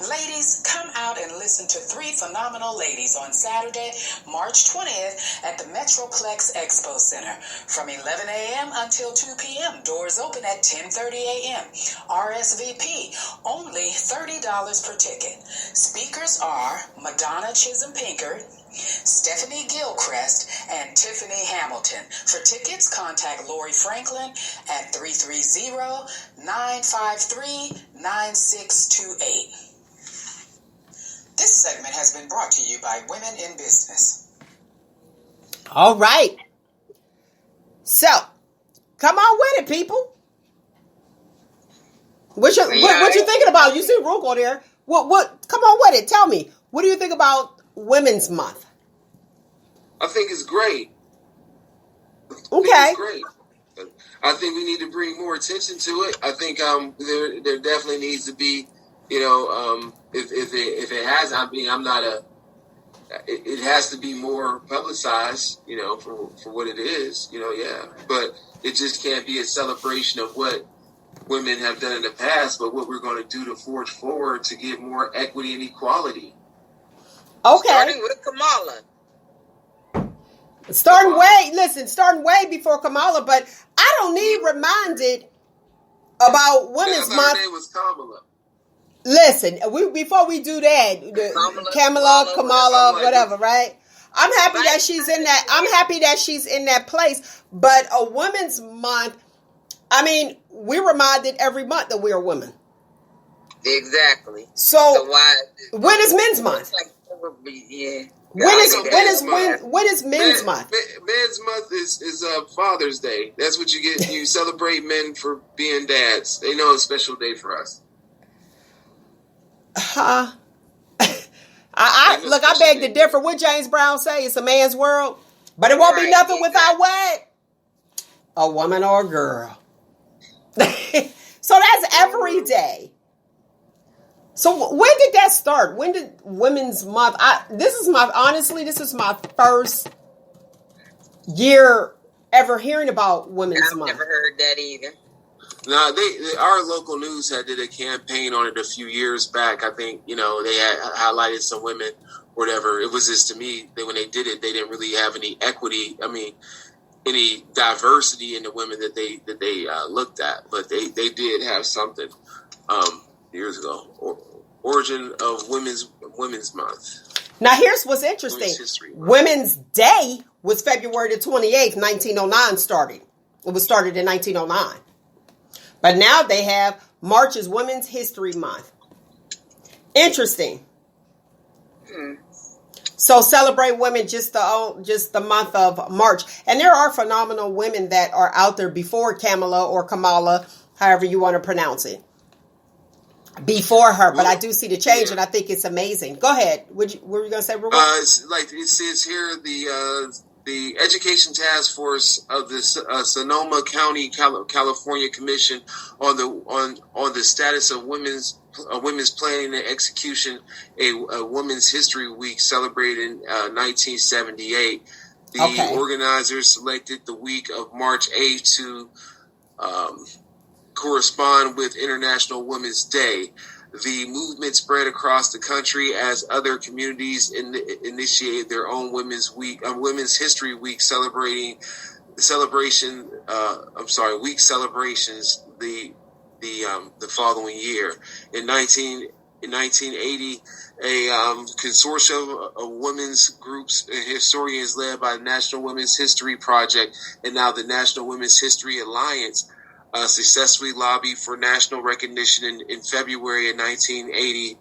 Ladies, come out and listen to 3 phenomenal ladies on Saturday, March 20th at the Metroplex Expo Center from 11 a.m. until 2 p.m. Doors open at 10:30 a.m. RSVP, only $30 per ticket. Speakers are Madonna Chisholm-Pinkard, Stephanie Gilchrist, and Tiffany Hamilton. For tickets, contact Lori Franklin at 330-953-9628. This segment has been brought to you by Women in Business. All right. So, come on with it, people. What you thinking about? You see Roogle there. What? Come on with it. Tell me. What do you think about Women's Month? I think it's great. Okay. Great. I think we need to bring more attention to it. I think there definitely needs to be, you know, if it has, I mean, it has to be more publicized, you know, for what it is, you know, yeah. But it just can't be a celebration of what women have done in the past, but what we're going to do to forge forward to get more equity and equality. Okay. Starting with Kamala. Starting way before Kamala, but I don't need reminded about Women's Month. Her name was Kamala. Listen, before we do that, Kamala, whatever, right? I'm happy that she's in that. I'm happy that she's in that place. But a Women's Month, I mean, we're reminded every month that we are women. Exactly. So why? When is Men's Month? Yeah. When is Men's Month? Men's Month is Father's Day. That's what you get. You celebrate men for being dads. They know it's a special day for us. I beg to differ. What James Brown say? It's a man's world, but it won't be nothing without what? A woman or a girl. So that's every day. So when did that start? When did Women's Month? This is my first year ever hearing about Women's Month. I've never heard that either. No, our local news did a campaign on it a few years back. I think, you know, they had highlighted some women, whatever. It was just, to me, when they did it, they didn't really have any equity. I mean, any diversity in the women that they looked at, but they did have something years ago. Origin of Women's Month. Now here's what's interesting. Women's Day was February the 28th, 1909 started. It was started in 1909. But now they have March is Women's History Month. Interesting. So celebrate women just the month of March. And there are phenomenal women that are out there before Kamala or Kamala, however you want to pronounce it. Before her, but I do see the change, and I think it's amazing. Go ahead. What were you going to say, Roogle? Like it says here, the Education Task Force of the Sonoma County, California Commission on the status of women's planning and execution, a Women's History Week celebrated in 1978. The organizers selected the week of March 8th to correspond with International Women's Day. The movement spread across the country as other communities initiated their own Women's History Week week celebrations the following year. In 1980, a consortium of women's groups and historians led by the National Women's History Project and now the National Women's History Alliance successfully lobbied for national recognition in February of 1980.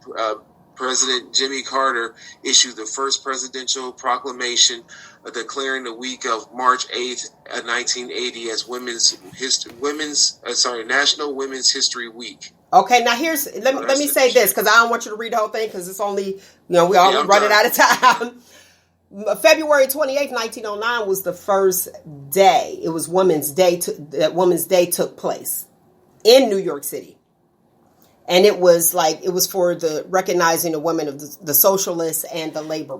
President Jimmy Carter issued the first presidential proclamation declaring the week of March 8th, 1980 as National Women's History Week. Okay, now let me say this, because I don't want you to read the whole thing, because it's only, we all running out of time. February 28th, 1909 was the first day. It was Women's Day. That Women's Day took place in New York City. And it was for the recognizing the women of the socialists and the labor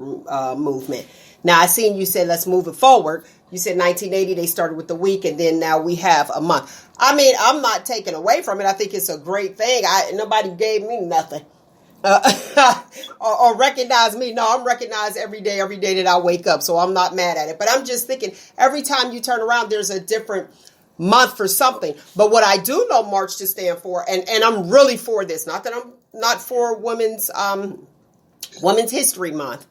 movement. Now, I seen you said, let's move it forward. You said 1980, they started with the week, and then now we have a month. I mean, I'm not taking away from it. I think it's a great thing. Nobody gave me nothing or recognized me. No, I'm recognized every day that I wake up. So I'm not mad at it. But I'm just thinking, every time you turn around, there's a different month for something. But what I do know March to stand for, and I'm really for this, not that I'm not for Women's History Month.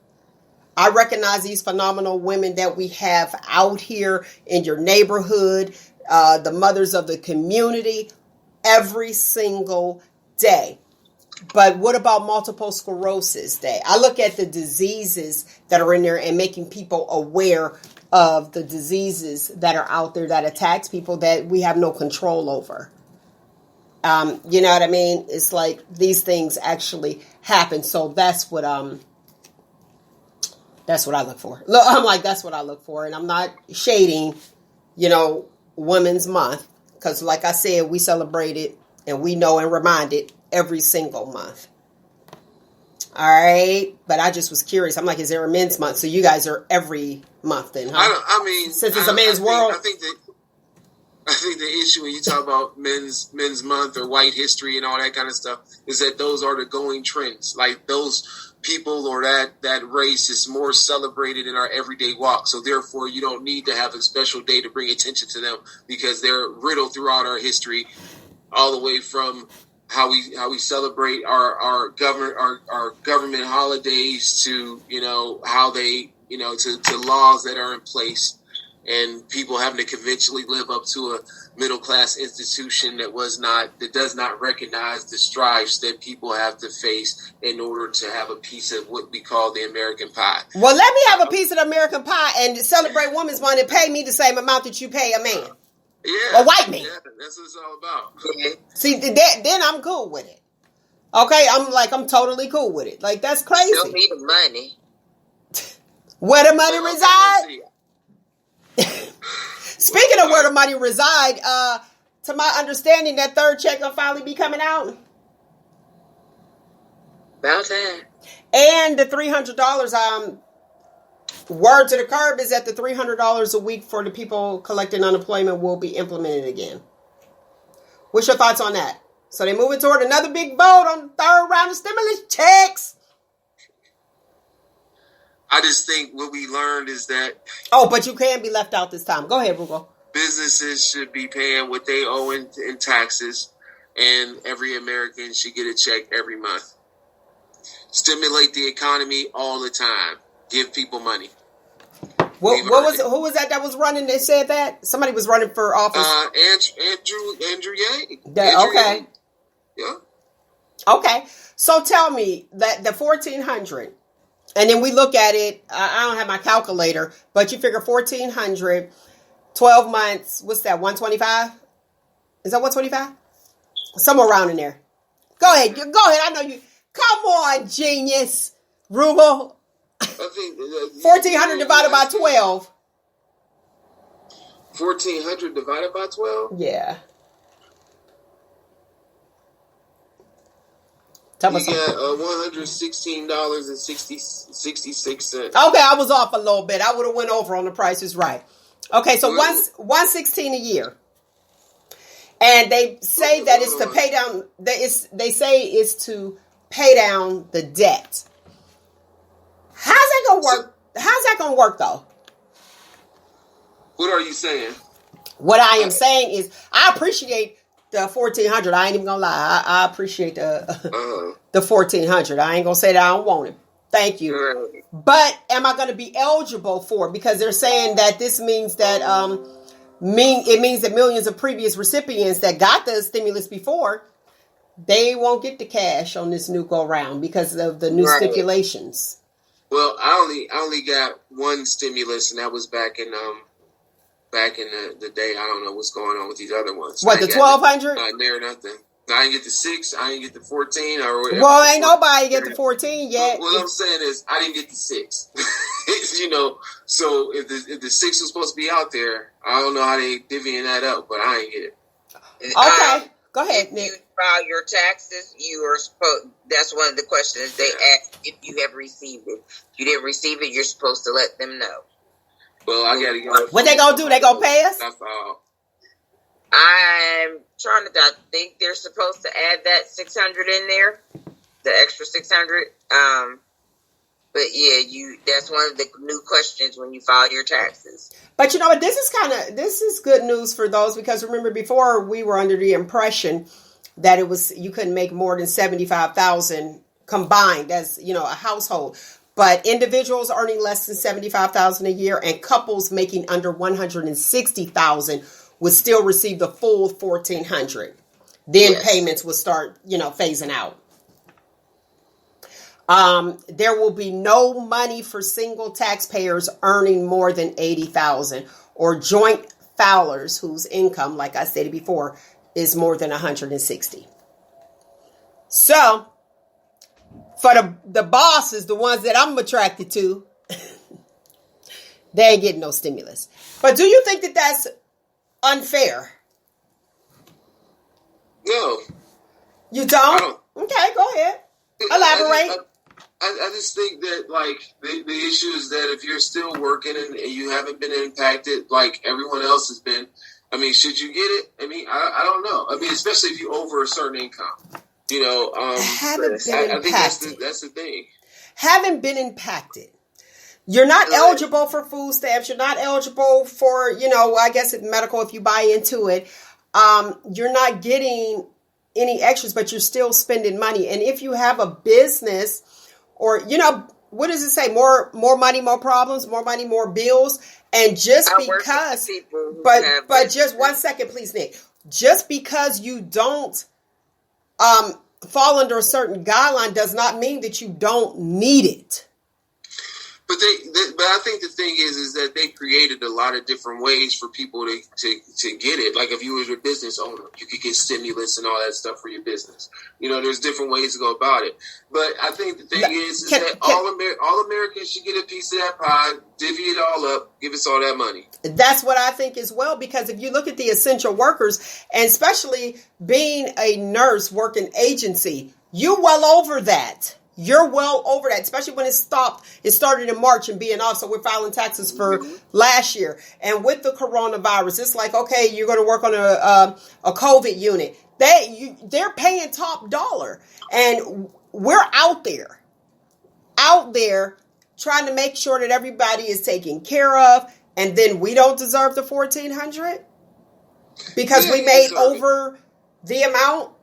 I recognize these phenomenal women that we have out here in your neighborhood, the mothers of the community, every single day. But what about Multiple Sclerosis Day? I look at the diseases that are in there and making people aware of the diseases that are out there that attacks people that we have no control over. You know what I mean? It's like these things actually happen. So that's what I look for. Look, I'm like, that's what I look for. And I'm not shading, Women's Month. Because like I said, we celebrate it and we know and remind it every single month. All right. But I just was curious. I'm like, is there a Men's Month? So you guys are every month then, huh? Since it's a man's world. I think the issue when you talk about men's month or white history and all that kind of stuff is that those are the going trends. Like those people or that race is more celebrated in our everyday walk. So therefore, you don't need to have a special day to bring attention to them because they're riddled throughout our history, all the way from how we celebrate our government holidays to how they to laws that are in place. And people having to conventionally live up to a middle class institution that does not recognize the strives that people have to face in order to have a piece of what we call the American pie. Well, let me have a piece of the American pie and celebrate Women's Month and pay me the same amount that you pay a man. Yeah, a white man. Yeah, that's what it's all about. See, then I'm cool with it. Okay, I'm totally cool with it. Like that's crazy. Don't need the money. Where the money reside? Speaking of where the money reside, to my understanding, that third check will finally be coming out. About time. And the $300, word to the curb is that the $300 a week for the people collecting unemployment will be implemented again. What's your thoughts on that? So they're moving toward another big vote on the third round of stimulus checks. I just think what we learned is that... Oh, but you can be left out this time. Go ahead, Roogle. Businesses should be paying what they owe in taxes, and every American should get a check every month. Stimulate the economy all the time. Give people money. Who was that was running that said that? Somebody was running for office. Andrew Yang. Okay. Yang. Yeah. Okay. So tell me that the 1,400... And then we look at it, I don't have my calculator, but you figure 1,400, 12 months, what's that, 125? Is that 125? Somewhere around in there. Go ahead, I know you. Come on, genius. Roogle. I think 1,400 divided by 12. 1,400 divided by 12? Yeah. You got $116.66. Okay, I was off a little bit. I would have went over on the Price is Right. Okay, so $116 a year. And they say that it's to pay down. They say it's to pay down the debt. How's that gonna work? How's that gonna work though? What are you saying? What I am saying is, I appreciate the 1,400. I ain't even gonna lie. I appreciate the 1,400. I ain't gonna say that I don't want it. Thank you. Right. But am I going to be eligible for it? Because they're saying that this means that it means that millions of previous recipients that got the stimulus before, they won't get the cash on this new go round because of the new stipulations. Well, I only got one stimulus, and that was back in the day. I don't know what's going on with these other ones. What, the 1,200? Not near nothing. I didn't get the 6. I didn't get the 14 or whatever. Well, ain't nobody get the 14 yet. What I'm saying is, I didn't get the 6. You know, so if the 6 was supposed to be out there, I don't know how they divvying that up, but I ain't get it. Okay, go ahead, Nick. If you file your taxes, you are supposed. That's one of the questions they ask if you have received it. If you didn't receive it, you're supposed to let them know. Well, I gotta go. What they gonna do? They gonna pay us? That's all. I'm trying to. I think they're supposed to add that 600 in there, the extra 600. But yeah, that's one of the new questions when you file your taxes. But you know what? This is good news for those, because remember, before we were under the impression that you couldn't make more than 75,000 combined as, a household. But individuals earning less than 75,000 a year and couples making under 160,000 would still receive the full 1,400. Then payments will start, phasing out. There will be no money for single taxpayers earning more than 80,000 or joint filers whose income, like I stated before, is more than 160. So, for the bosses, the ones that I'm attracted to, they ain't getting no stimulus. But do you think that that's unfair? No. You don't? I don't. Okay, go ahead. Elaborate. I just think that, the issue is that if you're still working and you haven't been impacted like everyone else has been, should you get it? I don't know. Especially if you over a certain income. Haven't been I think that's the thing. Haven't been impacted. You're not eligible for food stamps. You're not eligible for, I guess it's medical if you buy into it. You're not getting any extras, but you're still spending money. And if you have a business or, what does it say? More money, more problems, more money, more bills. And just because, but just 1 second, please, Nick. Just because you don't fall under a certain guideline does not mean that you don't need it. But I think the thing is that they created a lot of different ways for people to get it. Like if you was a business owner, you could get stimulus and all that stuff for your business. There's different ways to go about it. But I think the thing is that all Americans should get a piece of that pie, divvy it all up, give us all that money. That's what I think as well, because if you look at the essential workers, and especially being a nurse working agency, you're well over that. You're well over that, especially when it stopped. It started in March and being off. So we're filing taxes for last year. And with the coronavirus, it's like, okay, you're going to work on a COVID unit. They're paying top dollar. And we're out there trying to make sure that everybody is taken care of. And then we don't deserve the 1,400 because we made over the amount.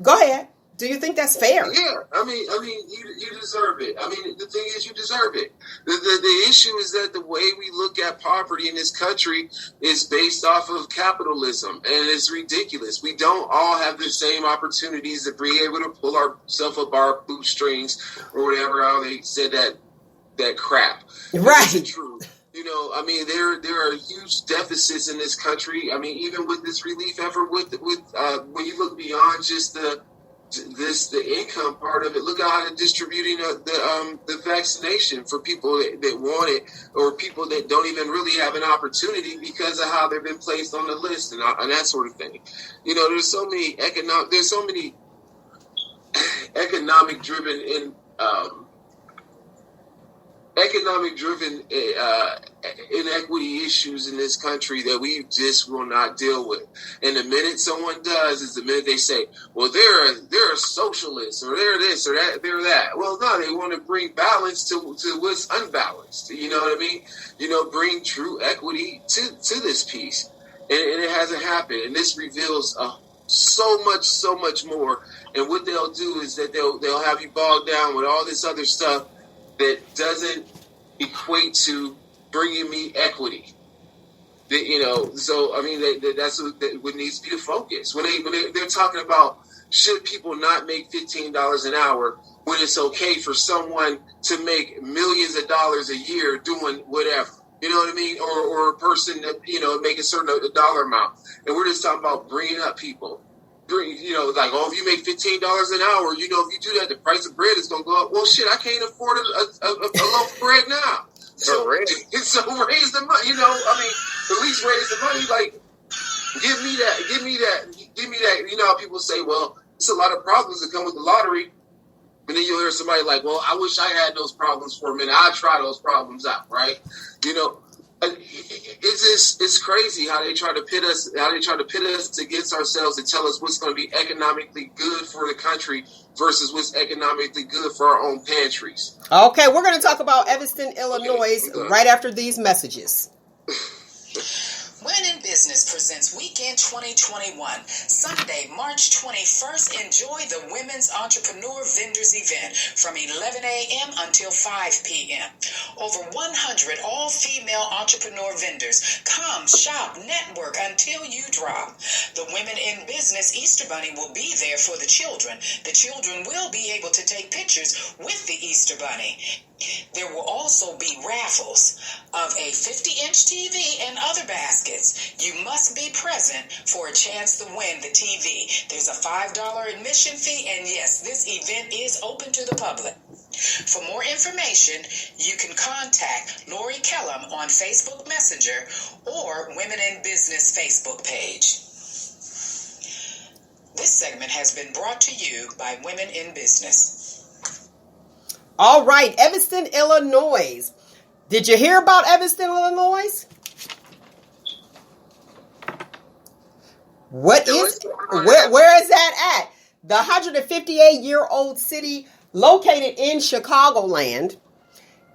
Go ahead. Do you think that's fair? Yeah, you deserve it. The thing is, you deserve it. The issue is that the way we look at poverty in this country is based off of capitalism, and it's ridiculous. We don't all have the same opportunities to be able to pull ourselves up our bootstrings or whatever. How they said that crap. Right. It's true. There are huge deficits in this country. Even with this relief effort, with when you look beyond just the income part of it, look how they're distributing the vaccination for people that want it, or people that don't even really have an opportunity because of how they've been placed on the list and that sort of thing. There's so many economic driven economic driven inequity issues in this country that we just will not deal with. And the minute someone does is the minute they say, well, they're a socialist, or they're this, or that, they're that. Well, no, they want to bring balance to what's unbalanced. You know what I mean? Bring true equity to this piece. And it hasn't happened. And this reveals so much more. And what they'll do is that they'll have you bogged down with all this other stuff that doesn't equate to bringing me equity. So I mean, that's what needs to be the focus. When they're talking about, should people not make $15 an hour when it's okay for someone to make millions of dollars a year doing whatever? You know what I mean? Or a person that, make a certain dollar amount. And we're just talking about bringing up people. If you make $15 an hour, if you do that, the price of bread is going to go up. Well, shit, I can't afford a loaf of bread now. So raise the money, at least raise the money. Like, give me that. How people say, well, it's a lot of problems that come with the lottery. And then you'll hear somebody like, well, I wish I had those problems for a minute. I'd try those problems out, right? It's crazy how they try to pit us against ourselves and tell us what's going to be economically good for the country versus what's economically good for our own pantries. Okay, we're going to talk about Evanston, Illinois right after these messages. Women in Business presents Weekend 2021. Sunday, March 21st, enjoy the Women's Entrepreneur Vendors event from 11 a.m. until 5 p.m. Over 100 all-female entrepreneur vendors. Come, shop, network until you drop. The Women in Business Easter Bunny will be there for the children. The children will be able to take pictures with the Easter Bunny. There will also be raffles of a 50-inch TV and other baskets. You must be present for a chance to win the TV. There's a $5 admission fee, and yes, this event is open to the public. For more information, you can contact Lori Kellum on Facebook Messenger or Women in Business Facebook page. This segment has been brought to you by Women in Business. All right, Evanston, Illinois. Did you hear about Evanston, Illinois? Where is that at? The 158-year-old city located in Chicagoland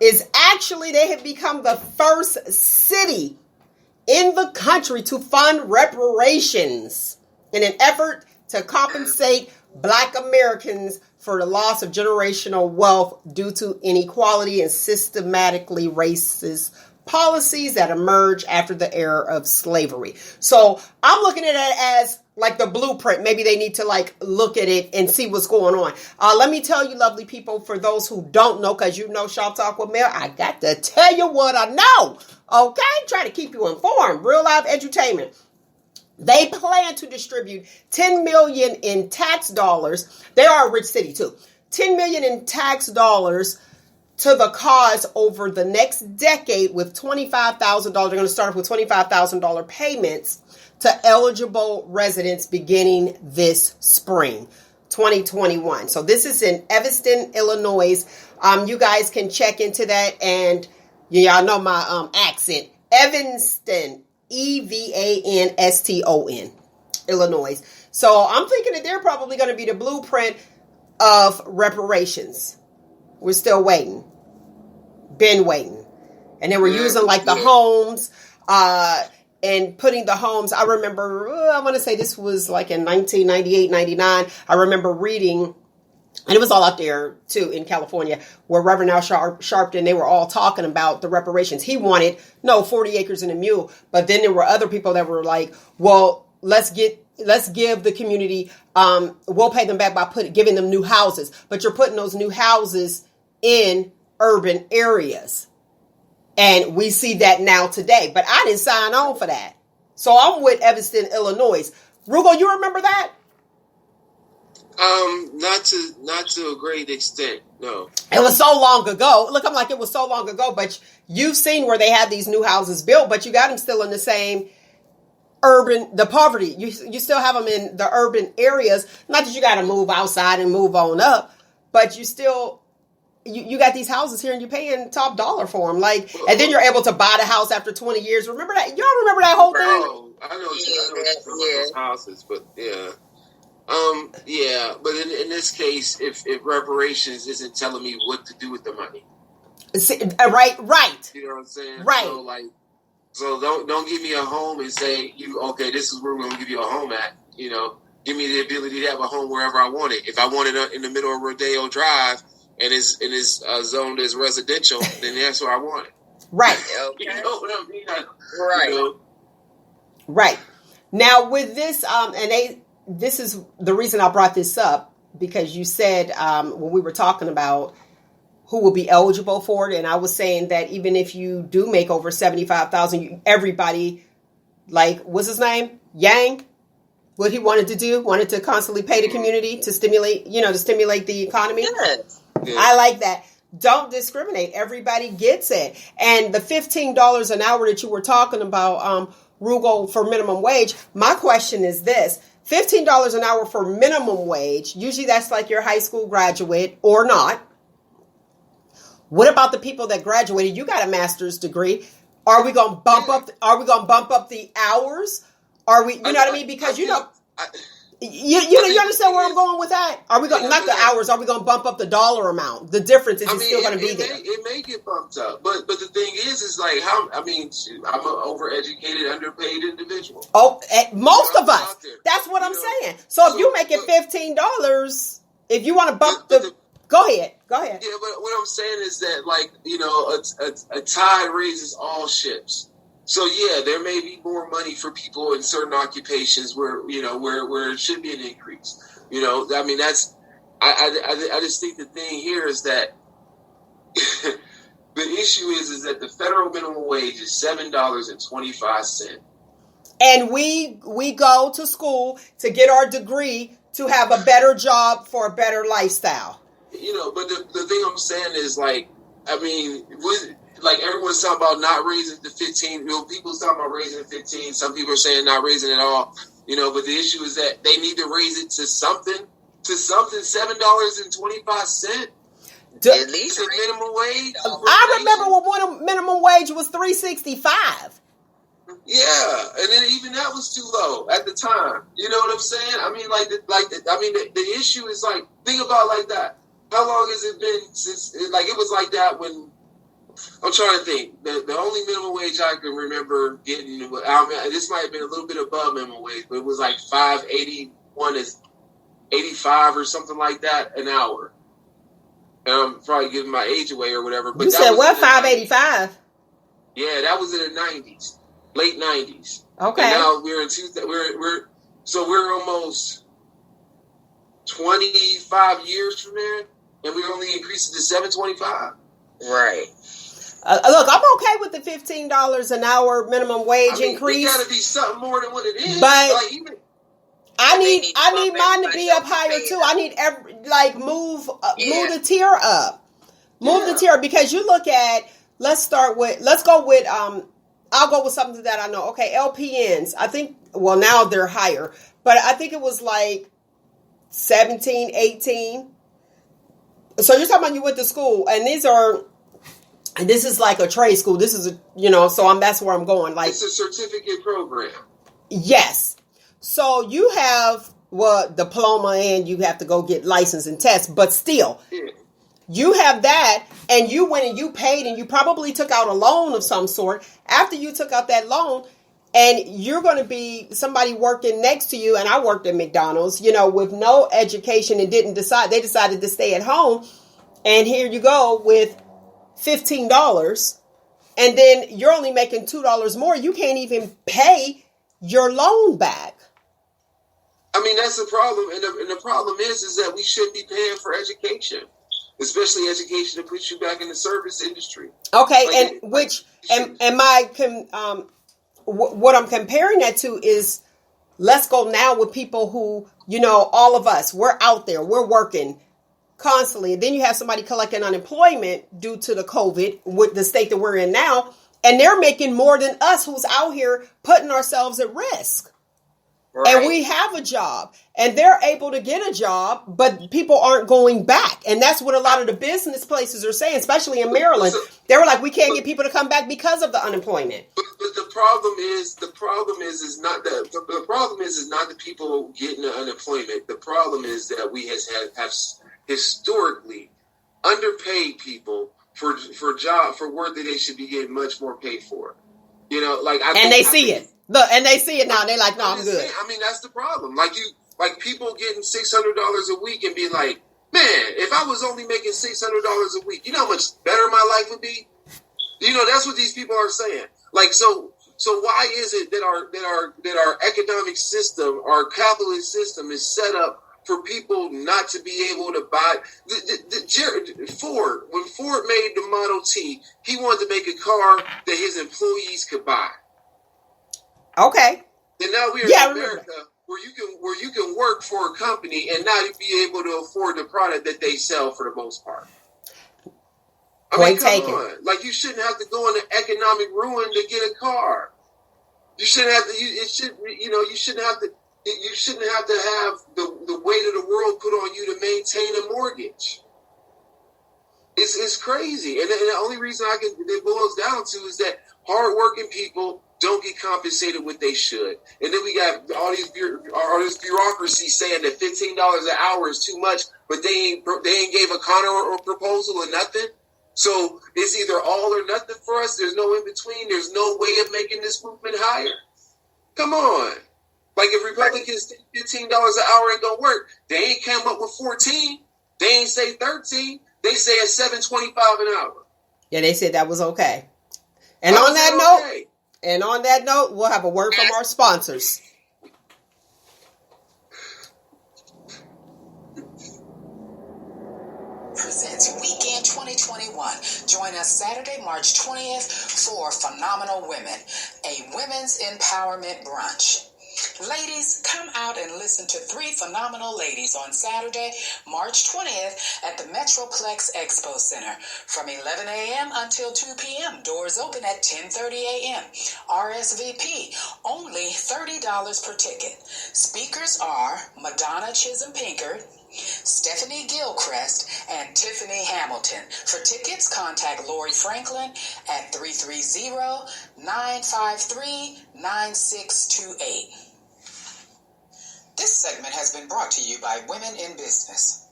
is actually, they have become the first city in the country to fund reparations in an effort to compensate Black Americans for the loss of generational wealth due to inequality and systematically racist policies that emerged after the era of slavery. So I'm looking at it as like the blueprint. Maybe they need to look at it and see what's going on. Let me tell you, lovely people, for those who don't know, because Shop Talk with Mel, I got to tell you what I know. Okay? Try to keep you informed. Real life edutainment. They plan to distribute $10 million in tax dollars. They are a rich city too. $10 million in tax dollars to the cause over the next decade with $25,000. They're going to start with $25,000 payments to eligible residents beginning this spring, 2021. So this is in Evanston, Illinois. You guys can check into that. And y'all know my accent. Evanston. Evanston, Illinois. So I'm thinking that they're probably going to be the blueprint of reparations. We're still waiting. Been waiting. And they were using the homes and putting the homes. I remember, I want to say this was in 1998, 99. I remember reading, and it was all out there, too, in California, where Reverend Al Sharpton, they were all talking about the reparations. He wanted, 40 acres and a mule. But then there were other people that were like, well, let's give the community, we'll pay them back by giving them new houses. But you're putting those new houses in urban areas. And we see that now today. But I didn't sign on for that. So I'm with Evanston, Illinois. Roogle, you remember that? Not to a great extent, no. It was so long ago. Look, I'm like, it was so long ago, but you've seen where they had these new houses built, but you got them still in the same the poverty. You still have them in the urban areas. Not that you got to move outside and move on up, but you still you got these houses here and you're paying top dollar for them. Like, and then you're able to buy the house after 20 years. Remember that? Y'all remember that whole thing? Oh, I know those houses, but yeah. Yeah, but in this case, if reparations isn't telling me what to do with the money. Right. You know what I'm saying? Right. So don't give me a home and say, this is where we're going to give you a home at. You know, give me the ability to have a home wherever I want it. If I want it in the middle of Rodeo Drive and it's zoned as residential, then that's where I want it. Right. You know what I mean? Right. You know? Right. Now with this, this is the reason I brought this up, because you said when we were talking about who will be eligible for it, and I was saying that even if you do make over $75,000, everybody, like, what's his name? Yang, what he wanted to constantly pay the community to stimulate the economy. Yes. Yeah. I like that. Don't discriminate. Everybody gets it. And the $15 an hour that you were talking about, Roogle, for minimum wage, my question is this. $15 an hour for minimum wage, usually that's like your high school graduate or not. What about the people that graduated? You got a master's degree. Are we going to bump up the hours? Are we, you know what I mean? Because you understand where I'm going with that? Are we going, not the hours, are we going to bump up the dollar amount? The difference is it's still going to be there. It may get bumped up, but the thing is like I'm an overeducated, underpaid individual. Oh, most of us. That's what I'm saying. So if you make it $15, if you want to bump go ahead. Yeah, but what I'm saying is that, like, a tide raises all ships. So yeah, there may be more money for people in certain occupations where it should be an increase. I mean, that's I just think the thing here is that the issue is that the federal minimum wage is $7.25. And we go to school to get our degree to have a better job for a better lifestyle. But the thing I'm saying is, like, I mean, like, everyone's talking about not raising to 15. People's talking about raising to 15. Some people are saying not raising at all. But the issue is that they need to raise it to something. $7.25. At least the minimum wage. I remember when minimum wage was $3.65. Yeah, and then even that was too low at the time. You know what I'm saying? I mean, the issue is, like, think about like that. How long has it been since, like, it was like that when, I'm trying to think. The only minimum wage I can remember getting, this might have been a little bit above minimum wage, but it was like $5.81 is 85 or something like that an hour. And I'm probably giving my age away or whatever. But you said what? $5.85? Yeah, that was in the 90s, late 90s. Okay. And now we're we're almost 25 years from there, and we only increased it to $7.25. Right. Look, I'm okay with the $15 an hour minimum wage increase. It got to be something more than what it is. But like, even, I need mine to be up higher too. I need move the tier up. Move the tier, because you look at, let's go with I'll go with something that I know. Okay, LPNs. I think, well, now they're higher, but I think it was like 17, 18. So you're talking about you went to school, and this is like a trade school. This is that's where I'm going. Like, it's a certificate program. Yes. So you have diploma, and you have to go get license and test, but still, you have that, and you went and you paid, and you probably took out a loan of some sort. After you took out that loan, and you're going to be somebody working next to you, and I worked at McDonald's, with no education, and they decided to stay at home, and here you go with $15, and then you're only making $2 more. You can't even pay your loan back. I mean, that's the problem, and the problem is that we shouldn't be paying for education, especially education to put you back in the service industry. Okay, what I'm comparing that to is, let's go now with people who, all of us, we're out there, we're working constantly. And then you have somebody collecting unemployment due to the COVID with the state that we're in now, and they're making more than us who's out here putting ourselves at risk. and we have a job, and they're able to get a job, but people aren't going back. And that's what a lot of the business places are saying, especially in Maryland. They were like, we can't get people to come back because of the unemployment. But the problem is not the people getting the unemployment. The problem is that we have historically underpaid people for work that they should be getting much more paid for. You know, like they see it. Look, and they see it now. They're like, no, I'm good. I mean, that's the problem. Like people getting $600 a week and be like, man, if I was only making $600 a week, you know how much better my life would be? You know, that's what these people are saying. Like, so why is it that our economic system, our capitalist system, is set up for people not to be able to buy? Ford, when Ford made the Model T, he wanted to make a car that his employees could buy. Okay. And now we're in America where you can work for a company and not be able to afford the product that they sell for the most part. Point taken. Like, you shouldn't have to go into economic ruin to get a car. You shouldn't have to. You shouldn't have to. You shouldn't have to have the weight of the world put on you to maintain a mortgage. It's crazy, and the only reason it boils down to is that hardworking people don't get compensated what they should, and then we got all this bureaucracy saying that $15 an hour is too much, but they ain't gave a counter or proposal or nothing. So it's either all or nothing for us. There's no in between. There's no way of making this movement higher. Come on. Like, if Republicans think $15 an hour ain't gonna work, they ain't come up with 14. They ain't say 13. They say it's $7.25 an hour. Yeah, they said that was okay. And on that note, we'll have a word from our sponsors. Presents Weekend 2021. Join us Saturday, March 20th for Phenomenal Women, a women's empowerment brunch. Ladies, come out and listen to 3 phenomenal ladies on Saturday, March 20th at the Metroplex Expo Center from 11 a.m. until 2 p.m. Doors open at 10:30 a.m. RSVP, only $30 per ticket. Speakers are Madonna Chisholm-Pinkard, Stephanie Gilchrist, and Tiffany Hamilton. For tickets, contact Lori Franklin at 330-953-9628. This segment has been brought to you by Women in Business.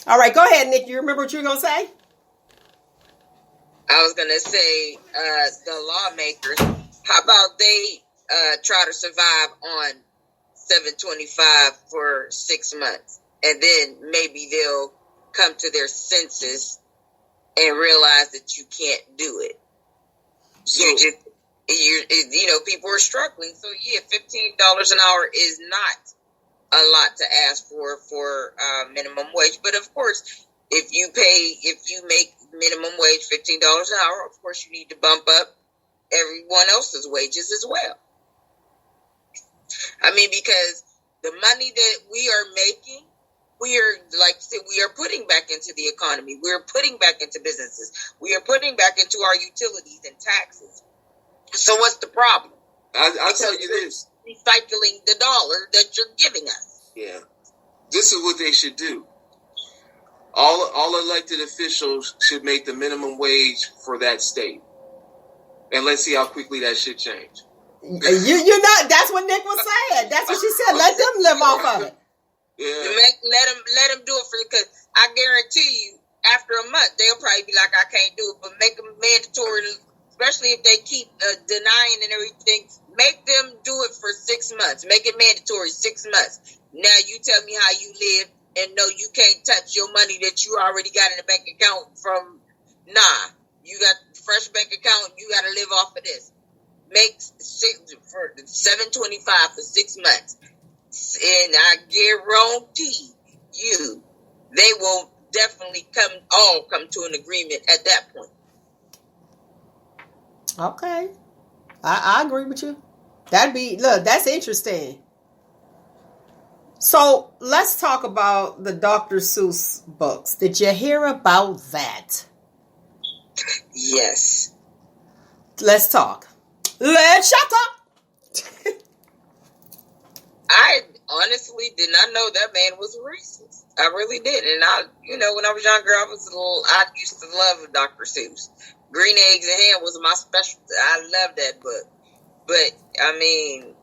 All right, go ahead, Nick. You remember what you were going to say? I was going to say the lawmakers, how about they try to survive on $7.25 for 6 months, and then maybe they'll come to their senses and realize that you can't do it. People are struggling. So yeah, $15 an hour is not a lot to ask for minimum wage. But of course, if you make minimum wage $15 an hour, of course you need to bump up everyone else's wages as well. I mean, because the money that we are making, we are, like you said, we are putting back into the economy. We are putting back into businesses. We are putting back into our utilities and taxes. So what's the problem? I'll tell you this. Recycling the dollar that you're giving us. Yeah. This is what they should do. All elected officials should make the minimum wage for that state. And let's see how quickly that should change. You're not. That's what Nick was saying. That's what she said. Let them live off of it. Yeah. Let them do it for you, because I guarantee you, after a month, they'll probably be like, I can't do it. But make them mandatory, especially if they keep denying and everything. Make them do it for 6 months. Make it mandatory 6 months. Now you tell me how you live, and no, you can't touch your money that you already got in the bank account from. Nah, you got fresh bank account. You got to live off of this. Make $7.25 for 6 months, and I guarantee you, they will definitely come to an agreement at that point. Okay, I agree with you. That's interesting. So let's talk about the Dr. Seuss books. Did you hear about that? Yes. Let's talk. Let's shut up. I honestly did not know that man was racist. I really did. And when I was younger, I used to love Dr. Seuss. Green Eggs and Ham was my specialty. I loved that book. But, I mean,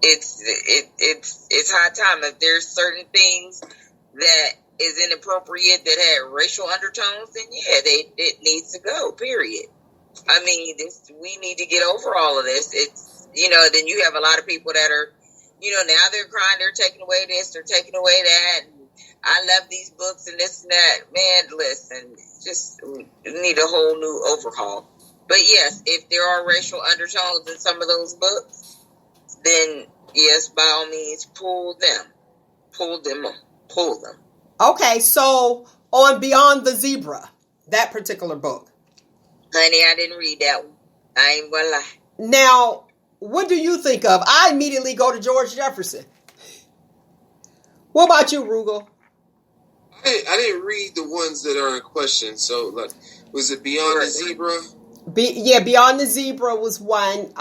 it's high time. If there's certain things that is inappropriate that had racial undertones, then yeah, it needs to go, period. I mean, we need to get over all of this. It's, then you have a lot of people that are, now they're crying, they're taking away this, they're taking away that. And I love these books and this and that. Man, listen, just we need a whole new overhaul. But yes, if there are racial undertones in some of those books, then yes, by all means, pull them. Okay, so on Beyond the Zebra, that particular book. Honey, I didn't read that one. I ain't gonna lie. Now, what do you think of? I immediately go to George Jefferson. What about you, Roogle? I didn't read the ones that are in question. So, like, was it Beyond the Zebra? Beyond the Zebra was one.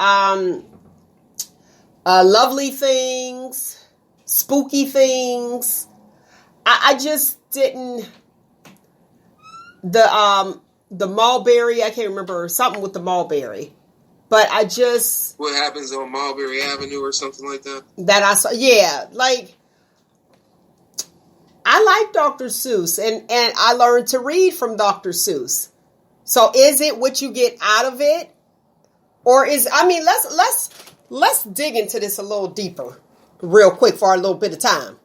Lovely Things, Spooky Things. I just didn't. The Mulberry, I can't remember, something with the Mulberry. But I just... What Happens on Mulberry Avenue or something like that? That I saw, yeah. Like, I like Dr. Seuss, and I learned to read from Dr. Seuss. So is it what you get out of it? Or let's dig into this a little deeper real quick for our little bit of time.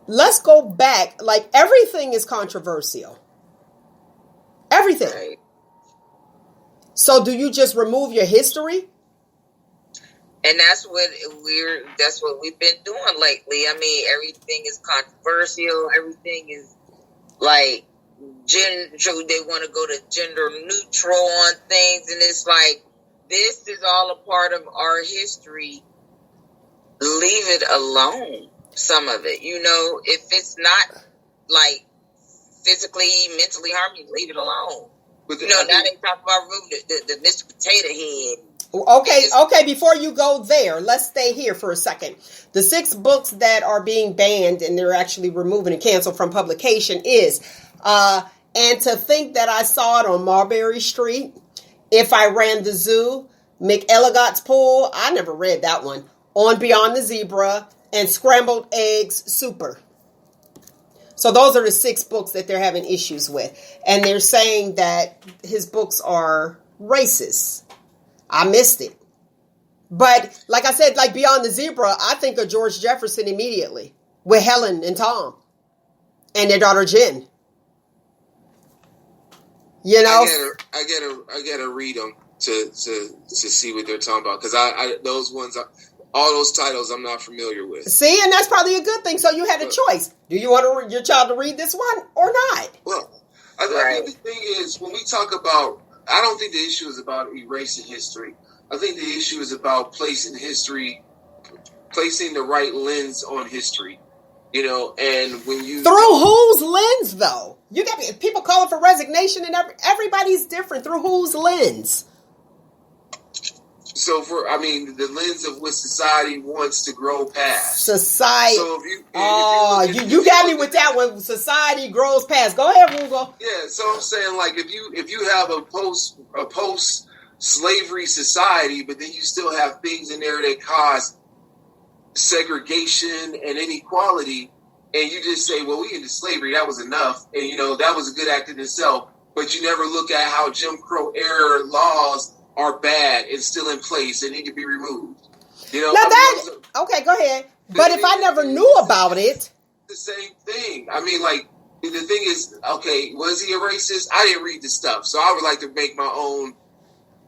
Let's go back. Like, everything is controversial. Everything. Right. So do you just remove your history? And that's what we've been doing lately. I mean, everything is controversial. Everything is like they want to go to gender neutral on things, and it's like, this is all a part of our history. Leave it alone. Some of it, if it's not like physically, mentally harming, leave it alone. But now they talk about removing the Mr. Potato Head. Okay. Before you go there, let's stay here for a second. The 6 books that are being banned and they're actually removing and canceled from publication is, and to think that I saw it on Mulberry Street, If I Ran the Zoo, McElligot's Pool, I never read that one, On Beyond the Zebra, and Scrambled Eggs Super. So those are the 6 books that they're having issues with. And they're saying that his books are racist. I missed it. But like I said, like Beyond the Zebra, I think of George Jefferson immediately with Helen and Tom and their daughter Jen. I gotta read them to see what they're talking about, because those ones, all those titles, I'm not familiar with. See, and that's probably a good thing. So you had a choice. Do you want your child to read this one or not? Well, I think the thing is, when we talk about, I don't think the issue is about erasing history. I think the issue is about placing the right lens on history. And when you... Through whose lens, though? You got people calling for resignation, and everybody's different. Through whose lens? So the lens of what society wants to grow past. Society. So you got me with that one. Society grows past. Go ahead, Roogle. Yeah. So I'm saying, like, if you have a post slavery society, but then you still have things in there that cause segregation and inequality, and you just say, well, we into slavery, that was enough, and that was a good act in itself, but you never look at how Jim Crow era laws are bad and still in place and need to be removed. Okay, go ahead. But if I never knew about it, the same thing. I mean, like, the thing is, okay, was he a racist? I didn't read the stuff, so I would like to make my own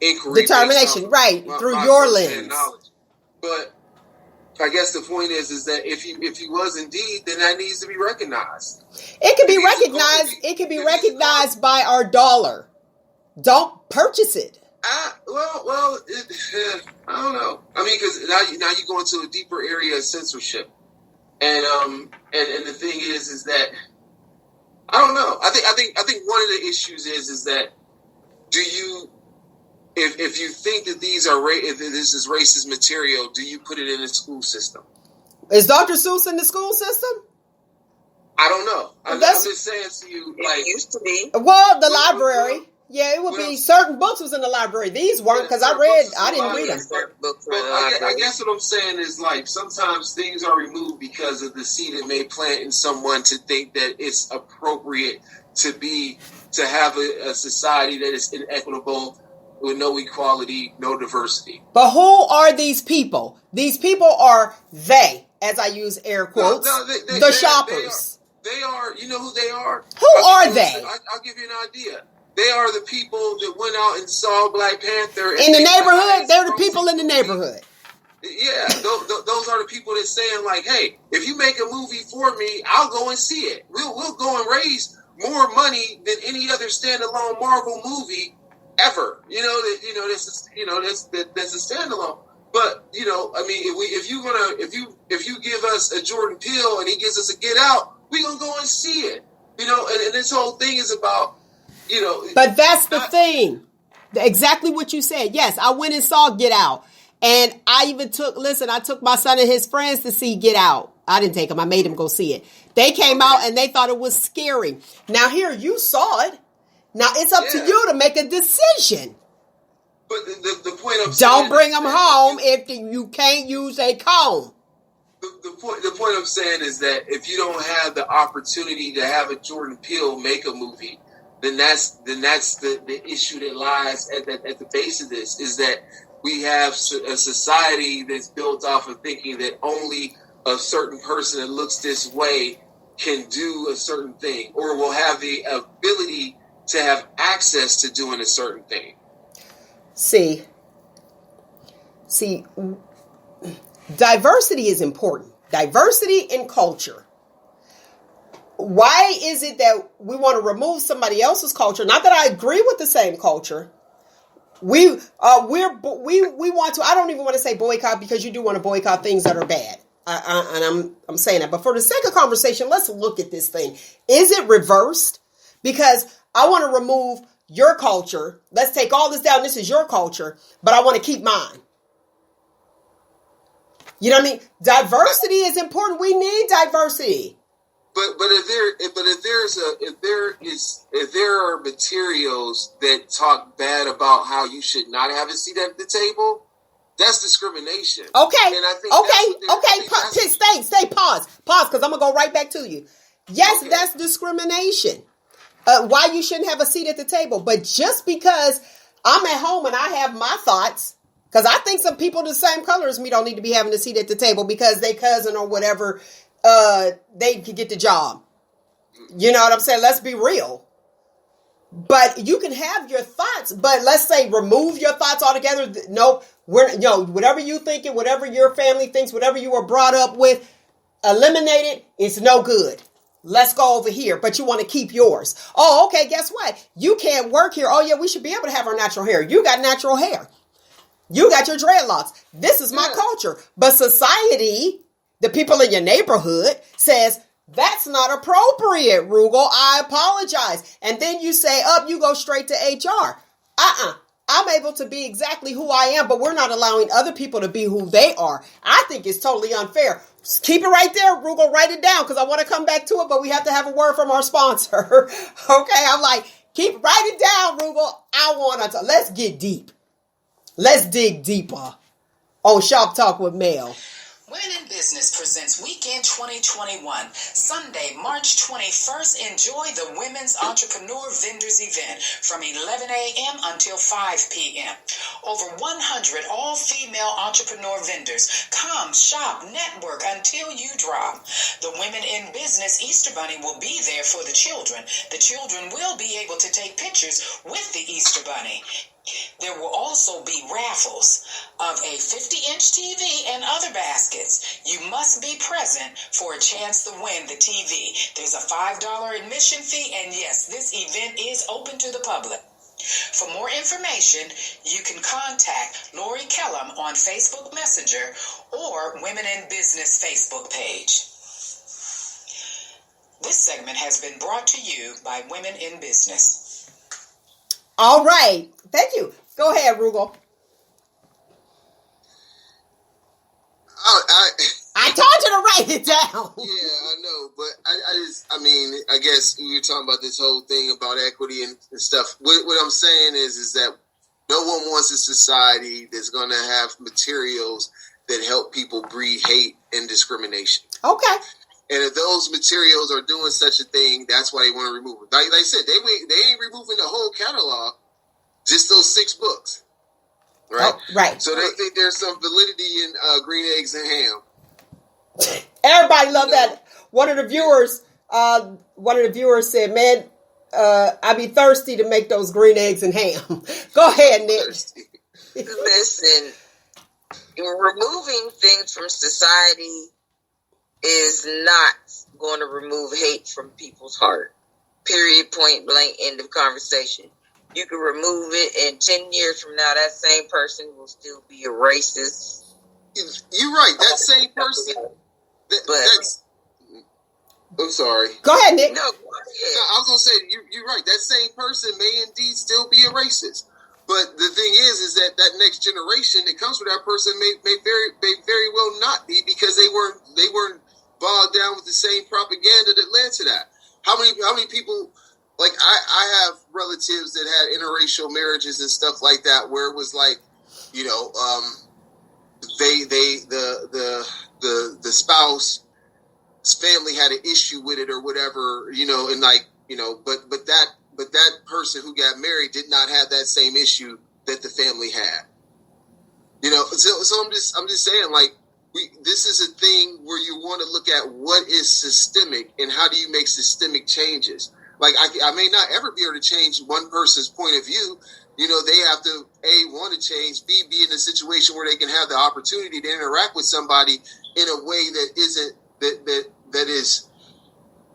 inquiry, determination, right, through your lens. Knowledge. But I guess the point is that if he was indeed, then that needs to be recognized. It can be recognized. It can be recognized by our dollar. Don't purchase it. I don't know. I mean, because now you go into a deeper area of censorship, and the thing is that I don't know. I think one of the issues is that do you if you think that if this is racist material, do you put it in the school system? Is Dr. Seuss in the school system? I don't know. I'm just saying to you, it used to be. Well, the library. Yeah, it would be certain books was in the library. These weren't, because I didn't read them. I guess what I'm saying is, like, sometimes things are removed because of the seed it may plant in someone to think that it's appropriate to have a society that is inequitable, with no equality, no diversity. But who are these people? These people are they, as I use air quotes, the shoppers. They are, you know who they are? Who are they? I'll give you an idea. They are the people that went out and saw Black Panther. In the neighborhood? They're the people in the neighborhood. Yeah, those are the people that's saying, like, hey, if you make a movie for me, I'll go and see it. We'll go and raise more money than any other standalone Marvel movie ever. That's a standalone. But I mean, if you give us a Jordan Peele and he gives us a Get Out, we gonna go and see it. And this whole thing is about. But that's the thing. Exactly what you said. Yes, I went and saw Get Out. And I even took my son and his friends to see Get Out. I didn't take them. I made them go see it. They came out and they thought it was scary. Now here, you saw it. Now it's up to you to make a decision. But the point I'm saying, don't bring them home if you can't use a comb. The point I'm saying is that if you don't have the opportunity to have a Jordan Peele make a movie, then that's the issue that lies at the base of this, is that we have a society that's built off of thinking that only a certain person that looks this way can do a certain thing, or will have the ability to have access to doing a certain thing. See, diversity is important. Diversity in culture. Why is it that we want to remove somebody else's culture? Not that I agree with the same culture. We want to. I don't even want to say boycott, because you do want to boycott things that are bad. And I'm saying that. But for the sake of conversation, let's look at this thing. Is it reversed? Because I want to remove your culture. Let's take all this down. This is your culture, but I want to keep mine. You know what I mean? Diversity is important. We need diversity. But if there are materials that talk bad about how you should not have a seat at the table, that's discrimination. Okay. And I think Stay. Pause, because I'm gonna go right back to you. Yes, that's discrimination. Why you shouldn't have a seat at the table? But just because I'm at home and I have my thoughts, because I think some people the same color as me don't need to be having a seat at the table because they cousin or whatever. They could get the job. You know what I'm saying? Let's be real. But you can have your thoughts, but let's say remove your thoughts altogether. No, whatever you thinking, whatever your family thinks, whatever you were brought up with, eliminate it. It's no good. Let's go over here, but you want to keep yours. Oh, okay, guess what? You can't work here. Oh yeah, we should be able to have our natural hair. You got natural hair. You got your dreadlocks. This is my culture. But society, the people in your neighborhood, says, that's not appropriate, Roogle. I apologize. And then you say, you go straight to HR. I'm able to be exactly who I am, but we're not allowing other people to be who they are. I think it's totally unfair. Just keep it right there, Roogle. Write it down, because I want to come back to it, but we have to have a word from our sponsor. Okay, I'm like, write it down, Roogle. I want to. Let's get deep. Let's dig deeper on Shop Talk with Mel. Women in Business presents Weekend 2021, Sunday, March 21st. Enjoy the Women's Entrepreneur Vendors event from 11 a.m. until 5 p.m. Over 100 all-female entrepreneur vendors. Come, shop, network until you drop. The Women in Business Easter Bunny will be there for the children. The children will be able to take pictures with the Easter Bunny. There will also be raffles of a 50-inch TV and other baskets. You must be present for a chance to win the TV. There's a $5 admission fee, and yes, this event is open to the public. For more information, you can contact Lori Kellum on Facebook Messenger or Women in Business Facebook page. This segment has been brought to you by Women in Business. All right. Thank you. Go ahead, Roogle. I told you to write it down. Yeah, I know, but I guess we were talking about this whole thing about equity and stuff. What I'm saying is that no one wants a society that's going to have materials that help people breed hate and discrimination. Okay. And if those materials are doing such a thing, that's why they want to remove it. Like I said, they ain't removing the whole catalog, just those 6 books. Right? Oh, right. So they think there's some validity in green eggs and ham. Everybody loved that. One of the viewers said, "Man, I be thirsty to make those green eggs and ham." Go ahead, Nick. Listen, removing things from society is not going to remove hate from people's heart. Period, point blank, end of conversation. You can remove it, and 10 years from now, that same person will still be a racist. You're right. That same person. I'm sorry. Go ahead, Nick. No, I was gonna say you're right. That same person may indeed still be a racist, but the thing is that next generation that comes from that person may very well not be, because they weren't bogged down with the same propaganda that led to that. How many people? Like I have relatives that had interracial marriages and stuff like that, where it was like, the spouse's family had an issue with it or whatever, and but that person who got married did not have that same issue that the family had. So I'm just saying, like, this is a thing where you want to look at what is systemic and how do you make systemic changes. Like, I may not ever be able to change one person's point of view. They have to, A, want to change, B, be in a situation where they can have the opportunity to interact with somebody in a way that isn't, that is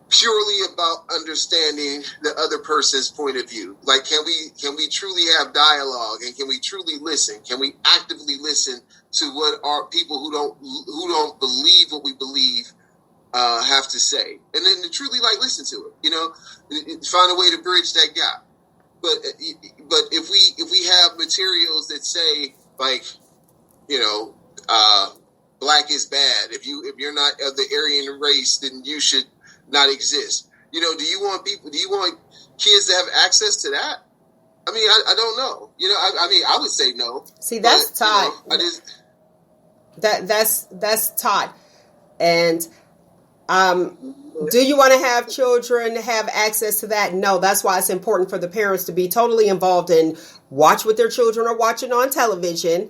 purely about understanding the other person's point of view. Like, can we truly have dialogue, and can we truly listen? Can we actively listen to what our people who don't believe what we believe have to say, and then to truly listen to it, find a way to bridge that gap. But if we have materials that say, like, black is bad, if you're not of the Aryan race, then you should not exist. Do you want kids to have access to that? I mean, I don't know. I would say no. See, that's Todd. That's Todd. And do you want to have children have access to that? No, that's why it's important for the parents to be totally involved and watch what their children are watching on television,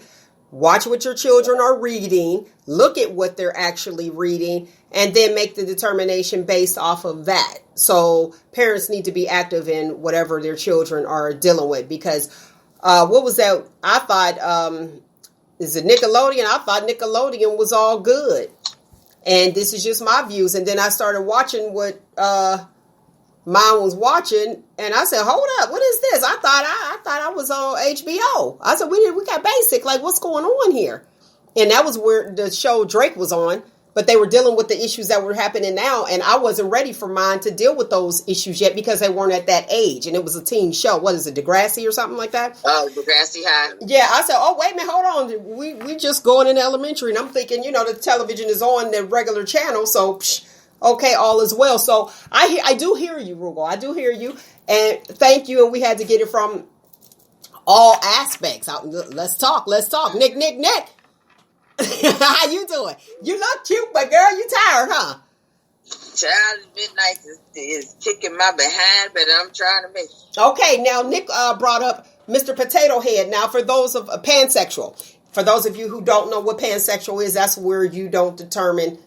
watch what your children are reading, look at what they're actually reading, and then make the determination based off of that. So parents need to be active in whatever their children are dealing with, because what was that? I thought, is it Nickelodeon? I thought Nickelodeon was all good. And this is just my views. And then I started watching what mine was watching, and I said, "Hold up, what is this?" I thought I was on HBO. I said, "We got basic. Like, what's going on here?" And that was where the show Drake was on. But they were dealing with the issues that were happening now, and I wasn't ready for mine to deal with those issues yet, because they weren't at that age, and it was a teen show. What is it, Degrassi or something like that? Oh, Degrassi High. Yeah, I said, "Oh, wait a minute, hold on. We just going in elementary," and I'm thinking, the television is on the regular channel, so okay, all is well. So I do hear you, Roogle. I do hear you, and thank you. And we had to get it from all aspects. Let's talk. Nick. How you doing? You look cute, but girl, you tired, huh? Child, midnight is kicking my behind, but I'm trying to make it. Okay, now Nick brought up Mr. Potato Head. Now, for those of pansexual, for those of you who don't know what pansexual is, that's where you don't determine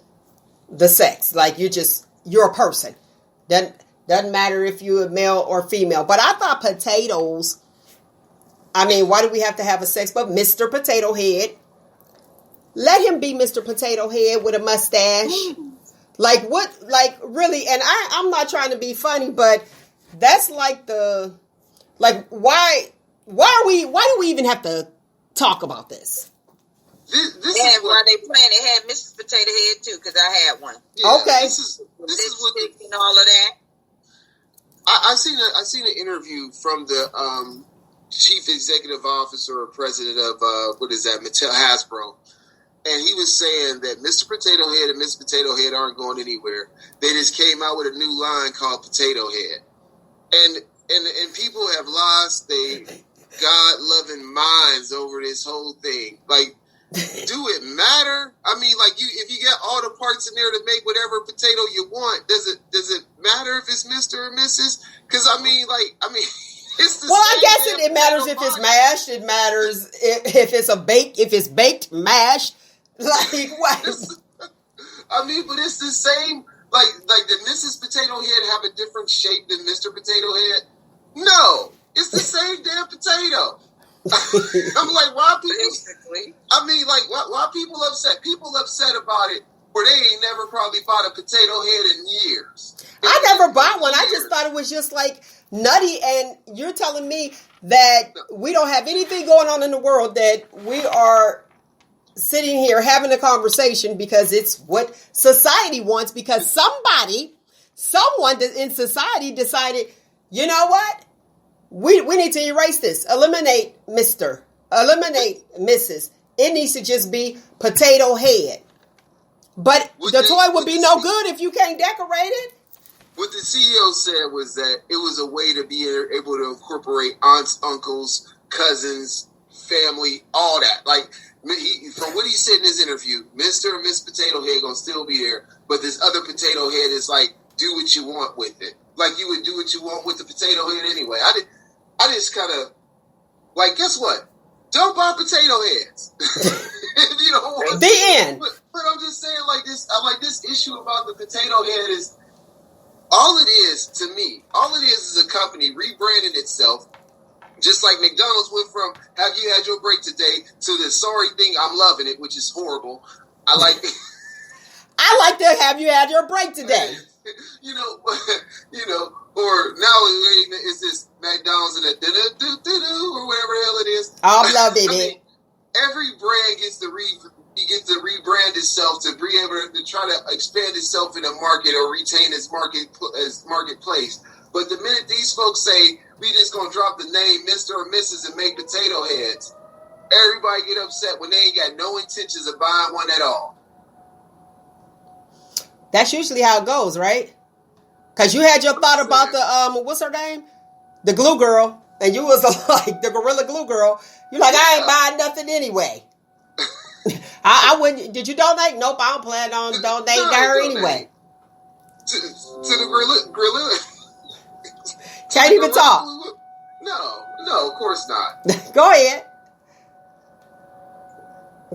the sex. Like, you're a person. Doesn't matter if you're a male or female. But I thought potatoes, I mean, why do we have to have a sex? But Mr. Potato Head, let him be Mr. Potato Head with a mustache. Like, what? Like, really? And I'm not trying to be funny, but that's like why do we even have to talk about this? While they playing, they had Mrs. Potato Head too, because I had one. Yeah, okay. This is what and all of that. I seen an interview from the chief executive officer or president of Mattel Hasbro, and he was saying that Mr. Potato Head and Miss Potato Head aren't going anywhere. They just came out with a new line called Potato Head, and people have lost their God-loving minds over this whole thing. Like, do it matter? I mean, like, if you got all the parts in there to make whatever potato you want, does it matter if it's Mr. or Mrs.? Because I mean, it's the Well, same I guess damn it matters potato if it's pie. mashed. It matters if it's baked mashed. Like what? I mean, but it's the same. Like did Mrs. Potato Head have a different shape than Mr. Potato Head? No, it's the same damn potato. I'm like, why people? Basically. I mean, like, why people upset? People upset about it where they ain't never probably bought a potato head in years. I never bought one. I just thought it was just like nutty. And you're telling me that we don't have anything going on in the world, that we are sitting here having a conversation because it's what society wants, because someone in society decided, you know what? We need to erase this. Eliminate Mr. Eliminate Mrs. It needs to just be Potato Head. But the toy would be no good if you can't decorate it. What the CEO said was that it was a way to be able to incorporate aunts, uncles, cousins, family, all that. Like, from what he said in his interview, Mr. and Miss Potato Head gonna still be there, but this other potato head is like, do what you want with it. Like, you would do what you want with the potato head anyway. I just kind of, like, guess what? Don't buy potato heads. You know, the end. But I'm just saying, like this issue about the potato head is, all it is to me, all it is a company rebranding itself, just like McDonald's went from "Have you had your break today" to the "Sorry thing, I'm loving it," which is horrible. I like to "Have you had your break today." you know, or now it's this McDonald's and a do or whatever the hell it is. I'm loving it. Every brand gets to rebrand itself to be able to try to expand itself in a market or retain its marketplace. But the minute these folks say we just gonna drop the name Mr. or Mrs. and make potato heads, everybody get upset when they ain't got no intentions of buying one at all. That's usually how it goes, right? Because you had your thought about the what's her name, the glue girl, and you was like the Gorilla Glue girl. You're like, I ain't buying nothing anyway. I wouldn't. Did you donate? Nope, I don't plan on donating to her anyway. To the gorilla. Can't even talk. No, of course not. Go ahead.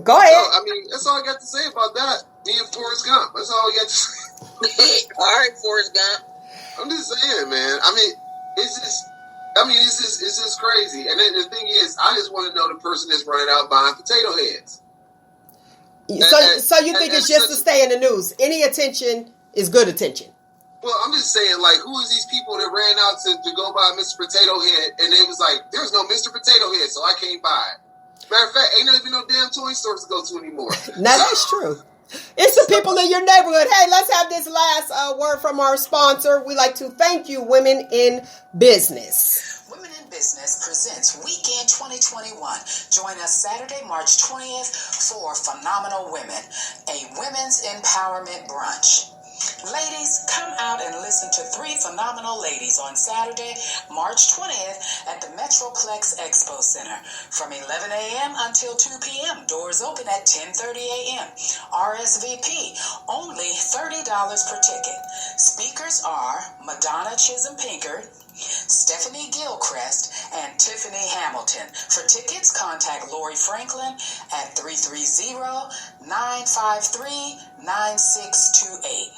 No, I mean, that's all I got to say about that. Me and Forrest Gump. That's all I got to say. All right, Forrest Gump. I'm just saying, man. I mean, it's just crazy. And then the thing is, I just want to know the person that's running out buying potato heads. So you think it's just to stay in the news? Any attention is good attention. Well, I'm just saying, like, who is these people that ran out to go buy Mr. Potato Head, and they was like, there's no Mr. Potato Head, so I can't buy it. Matter of fact, ain't even no damn toy stores to go to anymore. Now, that's true. It's the people in your neighborhood. Hey, let's have this last word from our sponsor. We like to thank you, Women in Business. Women in Business presents Weekend 2021. Join us Saturday, March 20th for Phenomenal Women, a women's empowerment brunch. Ladies, come out and listen to 3 phenomenal ladies on Saturday, March 20th at the Metroplex Expo Center from 11 a.m. until 2 p.m. Doors open at 10:30 a.m. RSVP, only $30 per ticket. Speakers are Madonna Chisholm Pinkard, Stephanie Gilchrist, and Tiffany Hamilton. For tickets, contact Lori Franklin at 330-953-9628.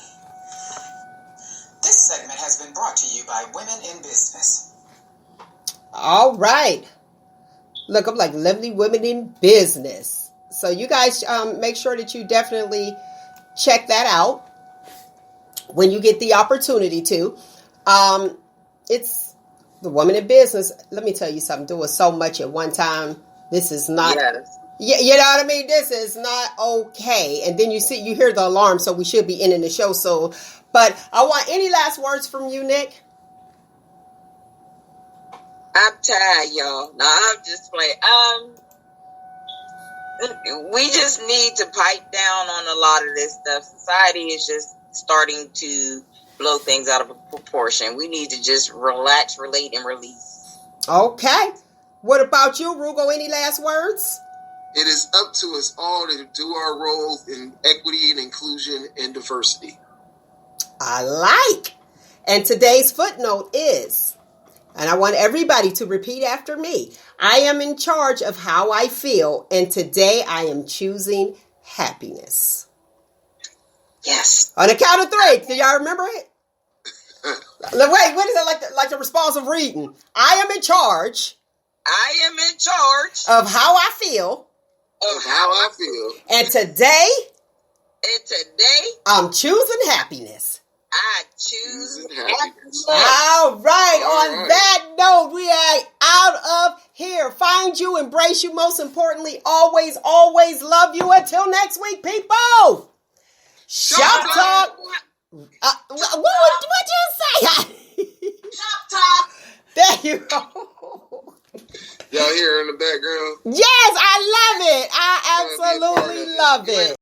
This segment has been brought to you by Women in Business. All right. Look, I'm like Lovely Women in Business. So you guys make sure that you definitely check that out when you get the opportunity to. It's the Woman in Business. Let me tell you something. Doing so much at one time. This is not. Yes. Yeah, you know what I mean? This is not okay. And then you hear the alarm, so we should be ending the show. So, but I want any last words from you, Nick? I'm tired, y'all. No, I'm just playing. We just need to pipe down on a lot of this stuff. Society is just starting to blow things out of proportion. We need to just relax, relate, and release. Okay. What about you, Roogle? Any last words? It is up to us all to do our roles in equity and inclusion and diversity. I like. And today's footnote is, and I want everybody to repeat after me, I am in charge of how I feel, and today I am choosing happiness. Yes. On the count of 3. Do y'all remember it? Wait, what is it like the responsive reading? I am in charge. I am in charge of how I feel. Of how I feel. And today. I'm choosing happiness. I choose happiness. All right. On that note, we are out of here. Find you, embrace you. Most importantly, always, always love you. Until next week, people. Shop talk. What you say? Shop talk. There you go. Y'all hear in the background? Yes, I love it. I absolutely love it.